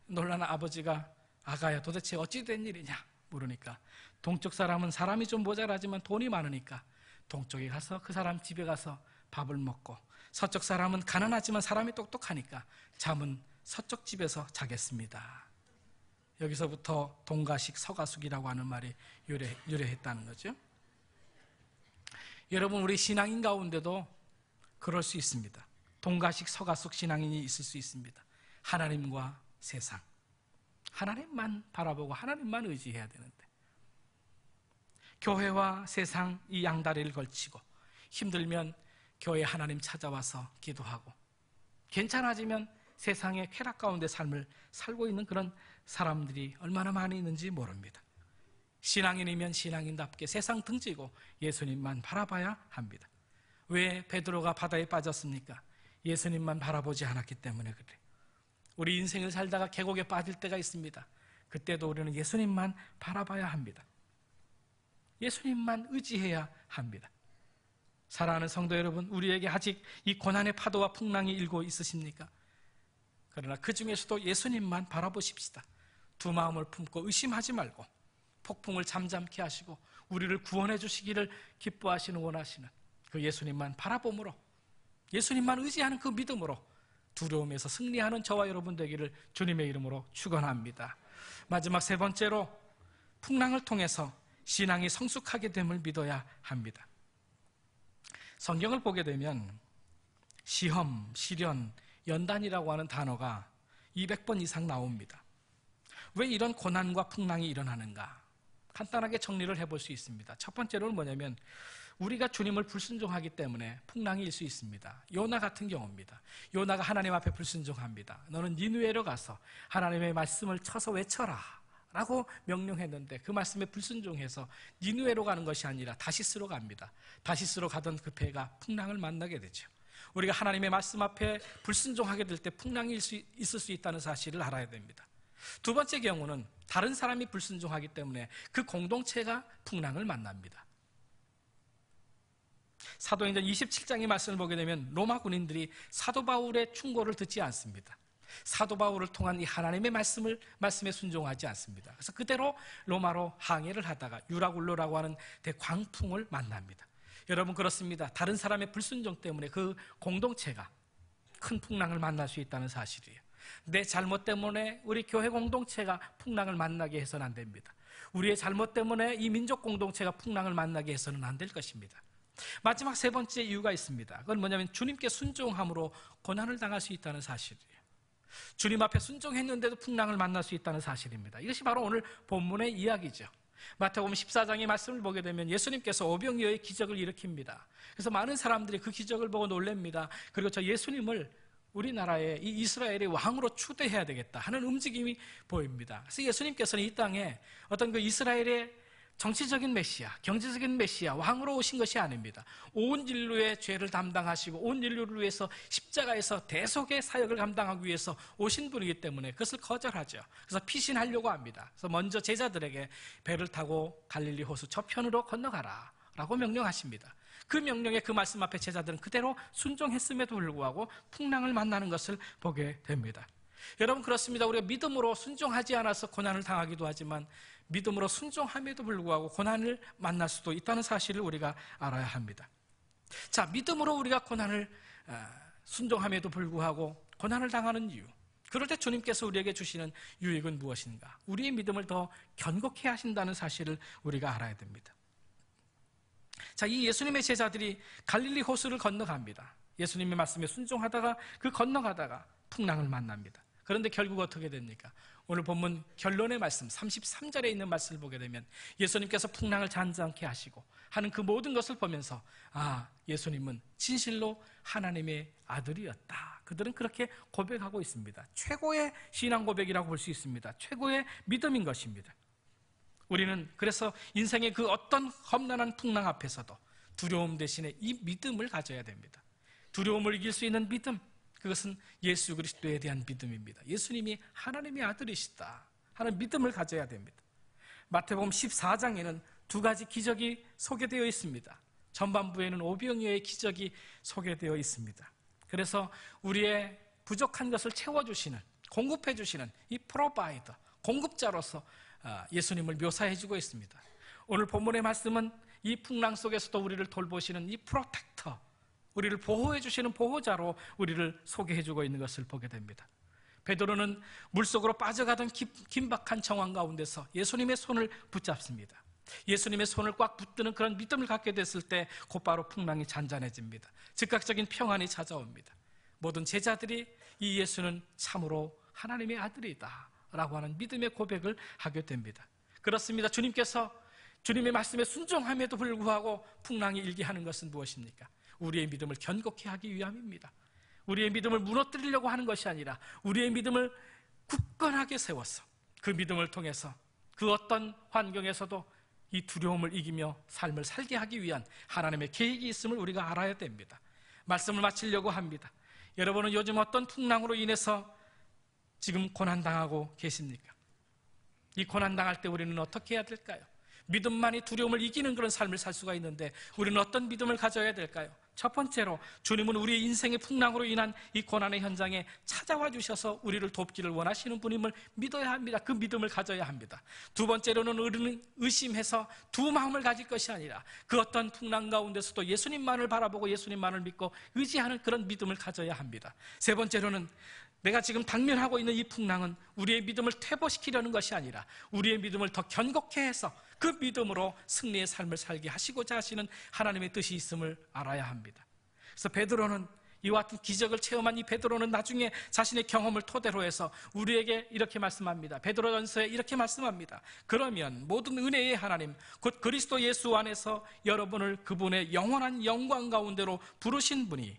놀라는 아버지가 아가야, 도대체 어찌 된 일이냐 물으니까 동쪽 사람은 사람이 좀 모자라지만 돈이 많으니까 동쪽에 가서 그 사람 집에 가서 밥을 먹고, 서쪽 사람은 가난하지만 사람이 똑똑하니까 잠은 서쪽 집에서 자겠습니다. 여기서부터 동가식 서가숙이라고 하는 말이 유래했다는 거죠. 여러분, 우리 신앙인 가운데도 그럴 수 있습니다. 동가식 서가숙 신앙인이 있을 수 있습니다. 하나님과 세상, 하나님만 바라보고 하나님만 의지해야 되는데 교회와 세상 이 양다리를 걸치고 힘들면 교회 하나님 찾아와서 기도하고 괜찮아지면 세상의 쾌락 가운데 삶을 살고 있는 그런 사람들이 얼마나 많이 있는지 모릅니다. 신앙인이면 신앙인답게 세상 등지고 예수님만 바라봐야 합니다. 왜 베드로가 바다에 빠졌습니까? 예수님만 바라보지 않았기 때문에 그래요. 우리 인생을 살다가 계곡에 빠질 때가 있습니다. 그때도 우리는 예수님만 바라봐야 합니다. 예수님만 의지해야 합니다. 사랑하는 성도 여러분, 우리에게 아직 이 고난의 파도와 풍랑이 일고 있으십니까? 그러나 그 중에서도 예수님만 바라보십시다. 두 마음을 품고 의심하지 말고 폭풍을 잠잠케 하시고 우리를 구원해 주시기를 기뻐하시는 원하시는 그 예수님만 바라봄으로, 예수님만 의지하는 그 믿음으로 두려움에서 승리하는 저와 여러분 되기를 주님의 이름으로 축원합니다. 마지막 세 번째로, 풍랑을 통해서 신앙이 성숙하게 됨을 믿어야 합니다. 성경을 보게 되면 시험, 시련, 연단이라고 하는 단어가 200번 이상 나옵니다. 왜 이런 고난과 풍랑이 일어나는가? 간단하게 정리를 해볼 수 있습니다. 첫 번째로는 뭐냐면 우리가 주님을 불순종하기 때문에 풍랑이 일 수 있습니다. 요나 같은 경우입니다. 요나가 하나님 앞에 불순종합니다. 너는 니느웨로 가서 하나님의 말씀을 쳐서 외쳐라 라고 명령했는데 그 말씀에 불순종해서 니느웨로 가는 것이 아니라 다시스로 갑니다. 다시스로 가던 그 배가 풍랑을 만나게 되죠. 우리가 하나님의 말씀 앞에 불순종하게 될 때 풍랑이 있을 수 있다는 사실을 알아야 됩니다. 두 번째 경우는 다른 사람이 불순종하기 때문에 그 공동체가 풍랑을 만납니다. 사도행전 27장의 말씀을 보게 되면 로마 군인들이 사도 바울의 충고를 듣지 않습니다. 사도 바울을 통한 이 하나님의 말씀에 순종하지 않습니다. 그래서 그대로 로마로 항해를 하다가 유라굴로라고 하는 대광풍을 만납니다. 여러분, 그렇습니다. 다른 사람의 불순종 때문에 그 공동체가 큰 풍랑을 만날 수 있다는 사실이에요. 내 잘못 때문에 우리 교회 공동체가 풍랑을 만나게 해서는 안 됩니다. 우리의 잘못 때문에 이 민족 공동체가 풍랑을 만나게 해서는 안 될 것입니다. 마지막 세 번째 이유가 있습니다. 그건 뭐냐면 주님께 순종함으로 고난을 당할 수 있다는 사실이에요. 주님 앞에 순종했는데도 풍랑을 만날 수 있다는 사실입니다. 이것이 바로 오늘 본문의 이야기죠. 마태복음 14장의 말씀을 보게 되면 예수님께서 오병이어의 기적을 일으킵니다. 그래서 많은 사람들이 그 기적을 보고 놀랍니다. 그리고 저 예수님을 우리나라의 이 이스라엘의 왕으로 추대해야 되겠다 하는 움직임이 보입니다. 그래서 예수님께서는 이 땅에 어떤 그 이스라엘의 정치적인 메시아, 경제적인 메시아, 왕으로 오신 것이 아닙니다. 온 인류의 죄를 담당하시고 온 인류를 위해서 십자가에서 대속의 사역을 감당하기 위해서 오신 분이기 때문에 그것을 거절하죠. 그래서 피신하려고 합니다. 그래서 먼저 제자들에게 배를 타고 갈릴리 호수 저편으로 건너가라 라고 명령하십니다. 그 명령에 그 말씀 앞에 제자들은 그대로 순종했음에도 불구하고 풍랑을 만나는 것을 보게 됩니다. 여러분, 그렇습니다. 우리가 믿음으로 순종하지 않아서 고난을 당하기도 하지만 믿음으로 순종함에도 불구하고 고난을 만날 수도 있다는 사실을 우리가 알아야 합니다. 자, 믿음으로 우리가 고난을 순종함에도 불구하고 고난을 당하는 이유, 그럴 때 주님께서 우리에게 주시는 유익은 무엇인가? 우리의 믿음을 더 견고케 하신다는 사실을 우리가 알아야 됩니다. 자, 이 예수님의 제자들이 갈릴리 호수를 건너갑니다. 예수님의 말씀에 순종하다가 그 건너가다가 풍랑을 만납니다. 그런데 결국 어떻게 됩니까? 오늘 본문 결론의 말씀 33절에 있는 말씀을 보게 되면 예수님께서 풍랑을 잔잔케 하시고 하는 그 모든 것을 보면서 예수님은 진실로 하나님의 아들이었다. 그들은 그렇게 고백하고 있습니다. 최고의 신앙 고백이라고 볼 수 있습니다. 최고의 믿음인 것입니다. 우리는 그래서 인생의 그 어떤 험난한 풍랑 앞에서도 두려움 대신에 이 믿음을 가져야 됩니다. 두려움을 이길 수 있는 믿음, 그것은 예수 그리스도에 대한 믿음입니다. 예수님이 하나님의 아들이시다 하는 믿음을 가져야 됩니다. 마태복음 14장에는 두 가지 기적이 소개되어 있습니다. 전반부에는 오병이어의 기적이 소개되어 있습니다. 그래서 우리의 부족한 것을 채워주시는, 공급해주시는 이 프로바이더, 공급자로서 예수님을 묘사해주고 있습니다. 오늘 본문의 말씀은 이 풍랑 속에서도 우리를 돌보시는 이 프로텍터, 우리를 보호해 주시는 보호자로 우리를 소개해주고 있는 것을 보게 됩니다. 베드로는 물속으로 빠져가던 긴박한 정황 가운데서 예수님의 손을 붙잡습니다. 예수님의 손을 꽉 붙드는 그런 믿음을 갖게 됐을 때 곧바로 풍랑이 잔잔해집니다. 즉각적인 평안이 찾아옵니다. 모든 제자들이 이 예수는 참으로 하나님의 아들이다 라고 하는 믿음의 고백을 하게 됩니다. 그렇습니다. 주님께서 주님의 말씀에 순종함에도 불구하고 풍랑이 일게 하는 것은 무엇입니까? 우리의 믿음을 견고케 하기 위함입니다. 우리의 믿음을 무너뜨리려고 하는 것이 아니라 우리의 믿음을 굳건하게 세워서 그 믿음을 통해서 그 어떤 환경에서도 이 두려움을 이기며 삶을 살게 하기 위한 하나님의 계획이 있음을 우리가 알아야 됩니다. 말씀을 마치려고 합니다. 여러분은 요즘 어떤 풍랑으로 인해서 지금 고난당하고 계십니까? 이 고난당할 때 우리는 어떻게 해야 될까요? 믿음만이 두려움을 이기는 그런 삶을 살 수가 있는데 우리는 어떤 믿음을 가져야 될까요? 첫 번째로 주님은 우리의 인생의 풍랑으로 인한 이 고난의 현장에 찾아와 주셔서 우리를 돕기를 원하시는 분임을 믿어야 합니다. 그 믿음을 가져야 합니다. 두 번째로는 우리는 의심해서 두 마음을 가질 것이 아니라 그 어떤 풍랑 가운데서도 예수님만을 바라보고 예수님만을 믿고 의지하는 그런 믿음을 가져야 합니다. 세 번째로는 내가 지금 당면하고 있는 이 풍랑은 우리의 믿음을 퇴보시키려는 것이 아니라 우리의 믿음을 더 견고케 해서 그 믿음으로 승리의 삶을 살게 하시고자 하시는 하나님의 뜻이 있음을 알아야 합니다. 그래서 베드로는 이와 같은 기적을 체험한 이 베드로는 나중에 자신의 경험을 토대로 해서 우리에게 이렇게 말씀합니다. 베드로전서에 이렇게 말씀합니다. 그러면 모든 은혜의 하나님 곧 그리스도 예수 안에서 여러분을 그분의 영원한 영광 가운데로 부르신 분이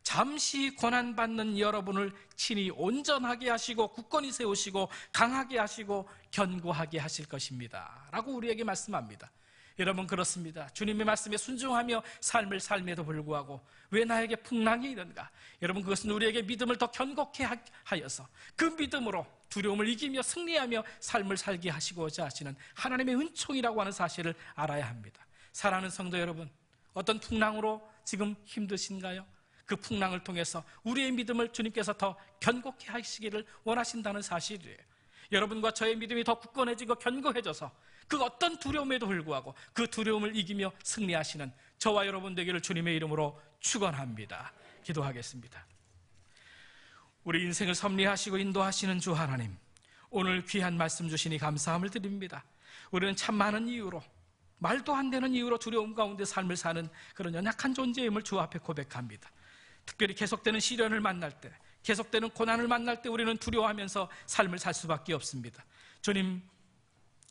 잠시 고난받는 여러분을 친히 온전하게 하시고 굳건히 세우시고 강하게 하시고 견고하게 하실 것입니다 라고 우리에게 말씀합니다. 여러분, 그렇습니다. 주님의 말씀에 순종하며 삶을 삶에도 불구하고 왜 나에게 풍랑이 이런가? 여러분, 그것은 우리에게 믿음을 더 견고케 하여서 그 믿음으로 두려움을 이기며 승리하며 삶을 살게 하시고자 하시는 하나님의 은총이라고 하는 사실을 알아야 합니다. 사랑하는 성도 여러분, 어떤 풍랑으로 지금 힘드신가요? 그 풍랑을 통해서 우리의 믿음을 주님께서 더 견고케 하시기를 원하신다는 사실이에요. 여러분과 저의 믿음이 더 굳건해지고 견고해져서 그 어떤 두려움에도 불구하고 그 두려움을 이기며 승리하시는 저와 여러분 되기를 주님의 이름으로 축원합니다. 기도하겠습니다. 우리 인생을 섭리하시고 인도하시는 주 하나님, 오늘 귀한 말씀 주시니 감사함을 드립니다. 우리는 참 많은 이유로, 말도 안 되는 이유로 두려움 가운데 삶을 사는 그런 연약한 존재임을 주 앞에 고백합니다. 특별히 계속되는 시련을 만날 때, 계속되는 고난을 만날 때 우리는 두려워하면서 삶을 살 수밖에 없습니다. 주님,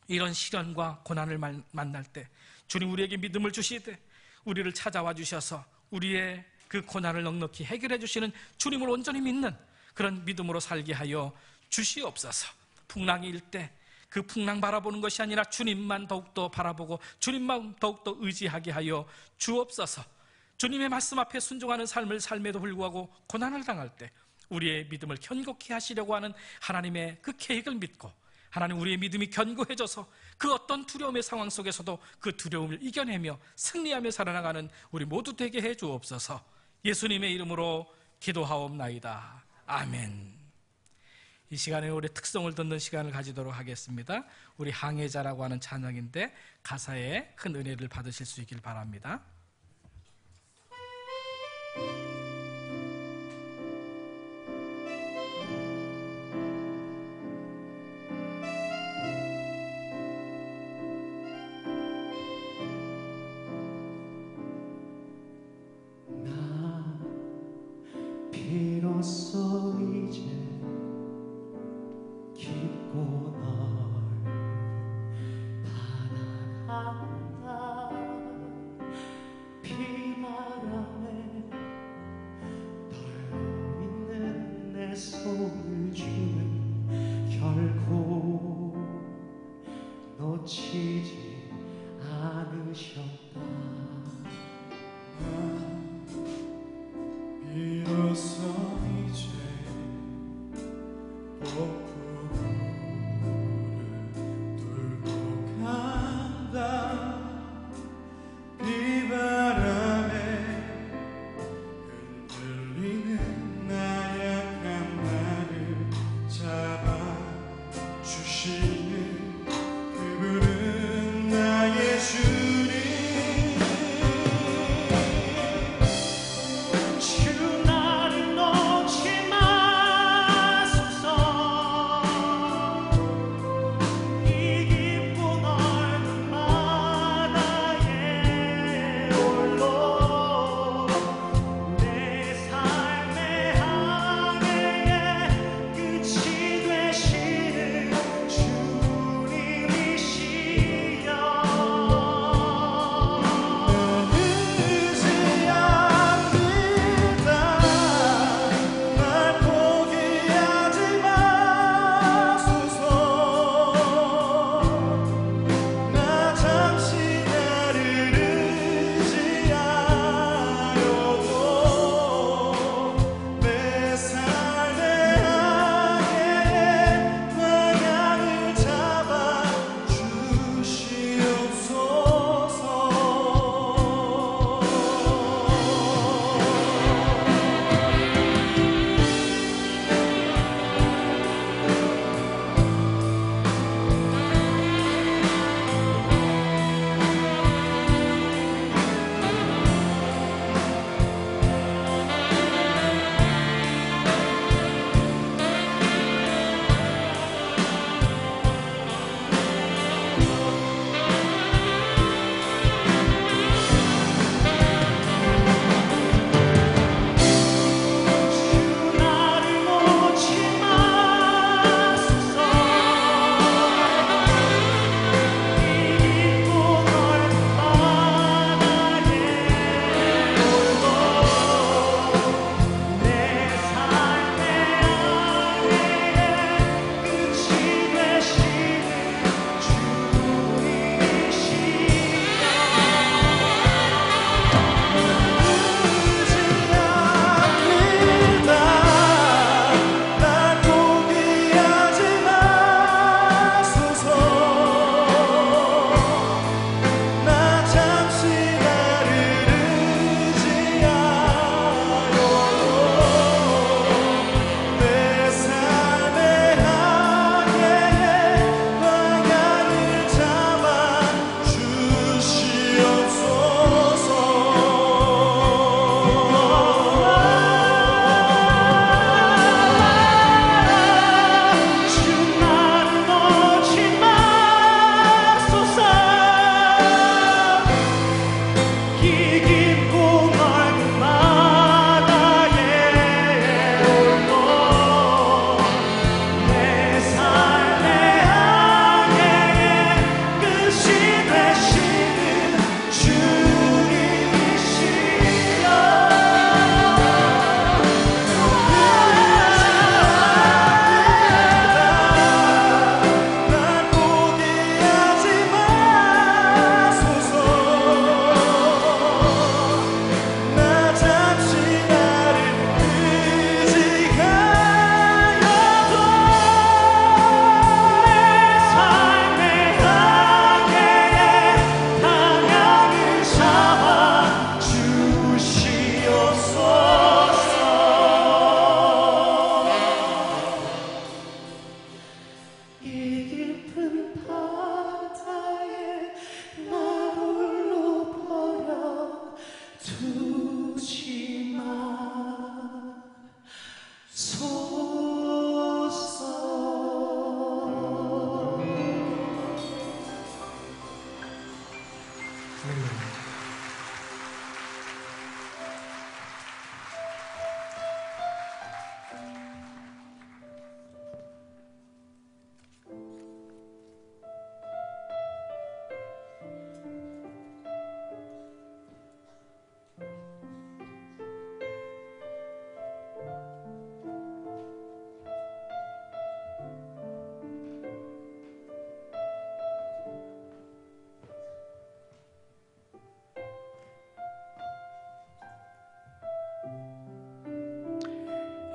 이런 시련과 고난을 만날 때 주님 우리에게 믿음을 주시되 우리를 찾아와 주셔서 우리의 그 고난을 넉넉히 해결해 주시는 주님을 온전히 믿는 그런 믿음으로 살게 하여 주시옵소서. 풍랑이 일 때 그 풍랑 바라보는 것이 아니라 주님만 더욱더 바라보고 주님만 더욱더 의지하게 하여 주옵소서. 주님의 말씀 앞에 순종하는 삶을 삶에도 불구하고 고난을 당할 때 우리의 믿음을 견고케 하시려고 하는 하나님의 그 계획을 믿고 하나님 우리의 믿음이 견고해져서 그 어떤 두려움의 상황 속에서도 그 두려움을 이겨내며 승리하며 살아나가는 우리 모두 되게 해 주옵소서. 예수님의 이름으로 기도하옵나이다. 아멘. 이 시간에 우리 특성을 듣는 시간을 가지도록 하겠습니다. 우리 항해자라고 하는 찬양인데 가사에 큰 은혜를 받으실 수 있길 바랍니다. 비로소 이제 깊고 넓은 바다한다. 비바람에 떨고 있는 내 손을 주는 결코 놓치지 않으셨다. 비로소 이제 폭풍우를 뚫고 간다. 비바람에 흔들리는 나약한 나를 잡아주시는 그분은 나의 주님. 주 나를 놓지 마소서.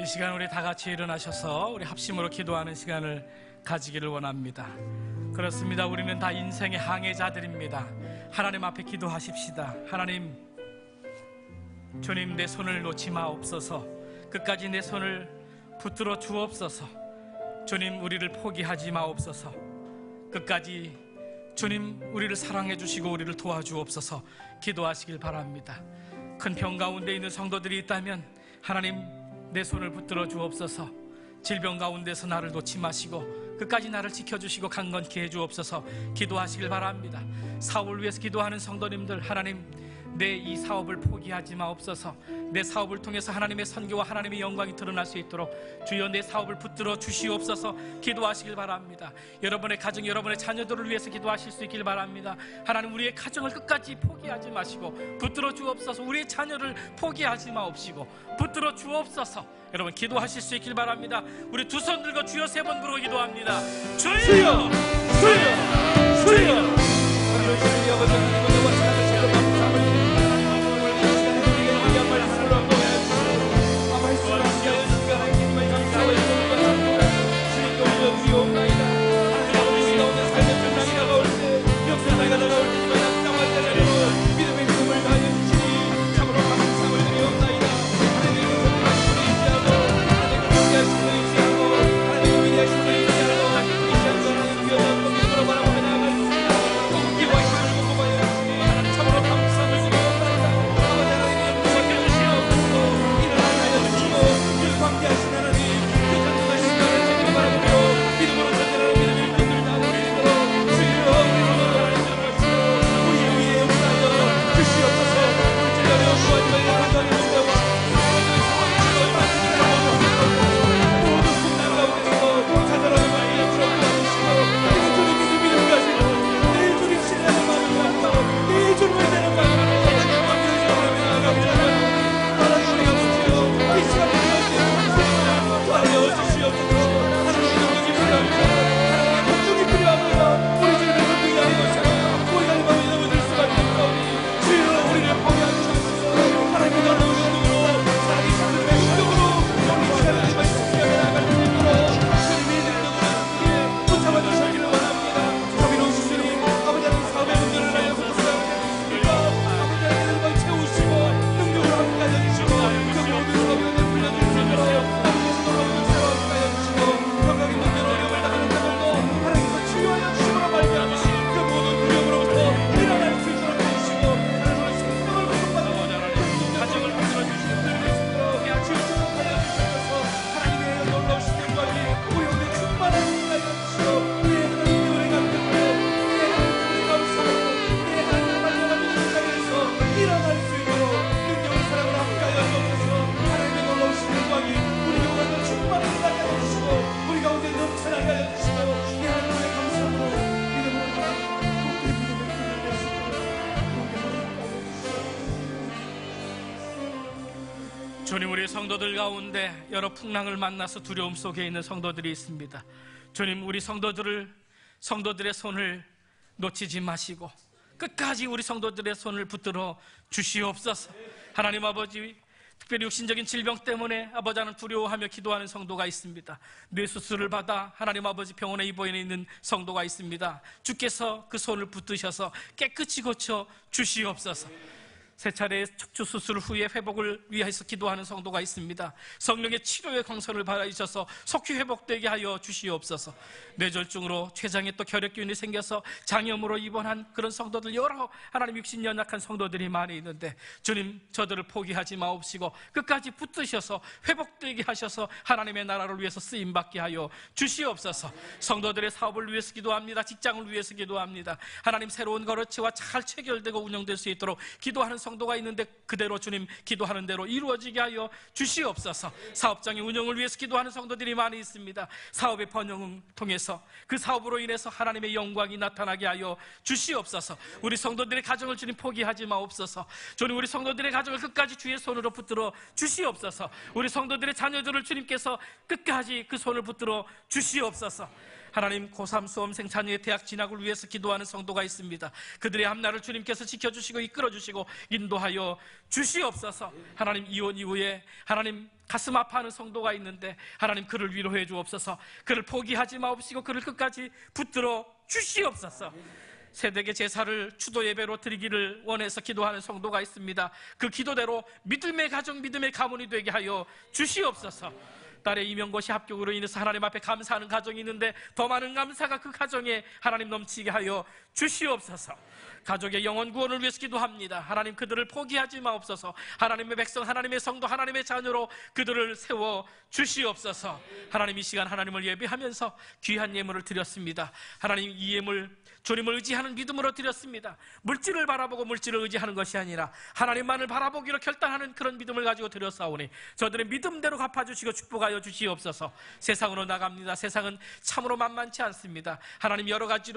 시간 우리 다 같이 일어나셔서 우리 합심으로 기도하는 시간을 가지기를 원합니다. 그렇습니다. 우리는 다 인생의 항해자들입니다. 하나님 앞에 기도하십시다. 하나님, 주님, 내 손을 놓지 마옵소서. 끝까지 내 손을 붙들어 주옵소서. 주님, 우리를 포기하지 마옵소서. 끝까지 주님, 우리를 사랑해 주시고 우리를 도와주옵소서. 기도하시길 바랍니다. 큰 병 가운데 있는 성도들이 있다면 하나님, 내 손을 붙들어 주옵소서. 질병 가운데서 나를 놓지 마시고 끝까지 나를 지켜주시고 강건케 해주옵소서. 기도하시길 바랍니다. 사업을 위해서 기도하는 성도님들, 하나님, 내 이 사업을 포기하지 마옵소서. 내 사업을 통해서 하나님의 선교와 하나님의 영광이 드러날 수 있도록 주여 내 사업을 붙들어 주시옵소서. 기도하시길 바랍니다. 여러분의 가정, 여러분의 자녀들을 위해서 기도하실 수 있길 바랍니다. 하나님, 우리의 가정을 끝까지 포기하지 마시고 붙들어 주옵소서. 우리의 자녀를 포기하지 마옵시고 붙들어 주옵소서. 여러분 기도하실 수 있길 바랍니다. 우리 두 손 들고 주여 세 번 부르고 기도합니다. 주여! 주여! 주여! 주님, 우리 성도들 가운데 여러 풍랑을 만나서 두려움 속에 있는 성도들이 있습니다. 주님, 우리 성도들의 손을 놓치지 마시고 끝까지 우리 성도들의 손을 붙들어 주시옵소서. 하나님 아버지, 특별히 육신적인 질병 때문에 아버지 하나님 두려워하며 기도하는 성도가 있습니다. 뇌수술을 받아 하나님 아버지 병원에 입원해 있는 성도가 있습니다. 주께서 그 손을 붙드셔서 깨끗이 고쳐 주시옵소서. 세 차례의 척추 수술 후에 회복을 위해서 기도하는 성도가 있습니다. 성령의 치료의 광선을 받으셔서 속히 회복되게 하여 주시옵소서. 뇌졸중으로 췌장에 또 결핵균이 생겨서 장염으로 입원한 그런 성도들, 여러 하나님 육신 연약한 성도들이 많이 있는데 주님, 저들을 포기하지 마옵시고 끝까지 붙드셔서 회복되게 하셔서 하나님의 나라를 위해서 쓰임받게 하여 주시옵소서. 성도들의 사업을 위해서 기도합니다. 직장을 위해서 기도합니다. 하나님, 새로운 거래처와 잘 체결되고 운영될 수 있도록 기도하는 성도가 있는데 그대로 주님, 기도하는 대로 이루어지게 하여 주시옵소서. 사업장의 운영을 위해서 기도하는 성도들이 많이 있습니다. 사업의 번영을 통해서 그 사업으로 인해서 하나님의 영광이 나타나게 하여 주시옵소서. 우리 성도들의 가정을 주님 포기하지 마옵소서. 주님, 우리 성도들의 가정을 끝까지 주의 손으로 붙들어 주시옵소서. 우리 성도들의 자녀들을 주님께서 끝까지 그 손을 붙들어 주시옵소서. 하나님 고3 수험생 자녀의 대학 진학을 위해서 기도하는 성도가 있습니다. 그들의 앞날을 주님께서 지켜주시고 이끌어주시고 인도하여 주시옵소서. 하나님 이혼 이후에 하나님 가슴 아파하는 성도가 있는데 하나님 그를 위로해 주옵소서. 그를 포기하지 마옵시고 그를 끝까지 붙들어 주시옵소서. 새댁의 제사를 추도 예배로 드리기를 원해서 기도하는 성도가 있습니다. 그 기도대로 믿음의 가정, 믿음의 가문이 되게 하여 주시옵소서. 딸의 임용고시 합격으로 인해서 하나님 앞에 감사하는 가정이 있는데 더 많은 감사가 그 가정에 하나님 넘치게 하여 주시옵소서. 가족의 영혼 구원을 위해서 기도합니다. 하나님 그들을 포기하지 마옵소서. 하나님의 백성, 하나님의 성도, 하나님의 자녀로 그들을 세워 주시옵소서. 하나님 이 시간 하나님을 예배하면서 귀한 예물을 드렸습니다. 하나님 이 예물 주님을 의지하는 믿음으로 드렸습니다. 물질을 바라보고 물질을 의지하는 것이 아니라 하나님만을 바라보기로 결단하는 그런 믿음을 가지고 드렸사오니 저들의 믿음대로 갚아주시고 축복하여 주시옵소서. 세상으로 나갑니다. 세상은 참으로 만만치 않습니다. 하나님 여러 가지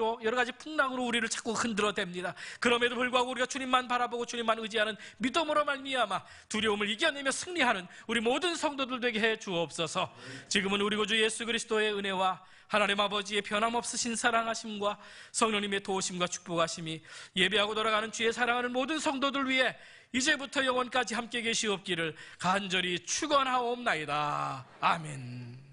풍랑으로 우리를 자꾸 흔들어댑니다. 그럼에도 불구하고 우리가 주님만 바라보고 주님만 의지하는 믿음으로 말미암아 두려움을 이겨내며 승리하는 우리 모든 성도들 되게 해 주옵소서. 지금은 우리 구주 예수 그리스도의 은혜와 하나님 아버지의 변함없으신 사랑하심과 성령님의 도우심과 축복하심이 예배하고 돌아가는 주의 사랑하는 모든 성도들 위해 이제부터 영원까지 함께 계시옵기를 간절히 축원하옵나이다. 아멘.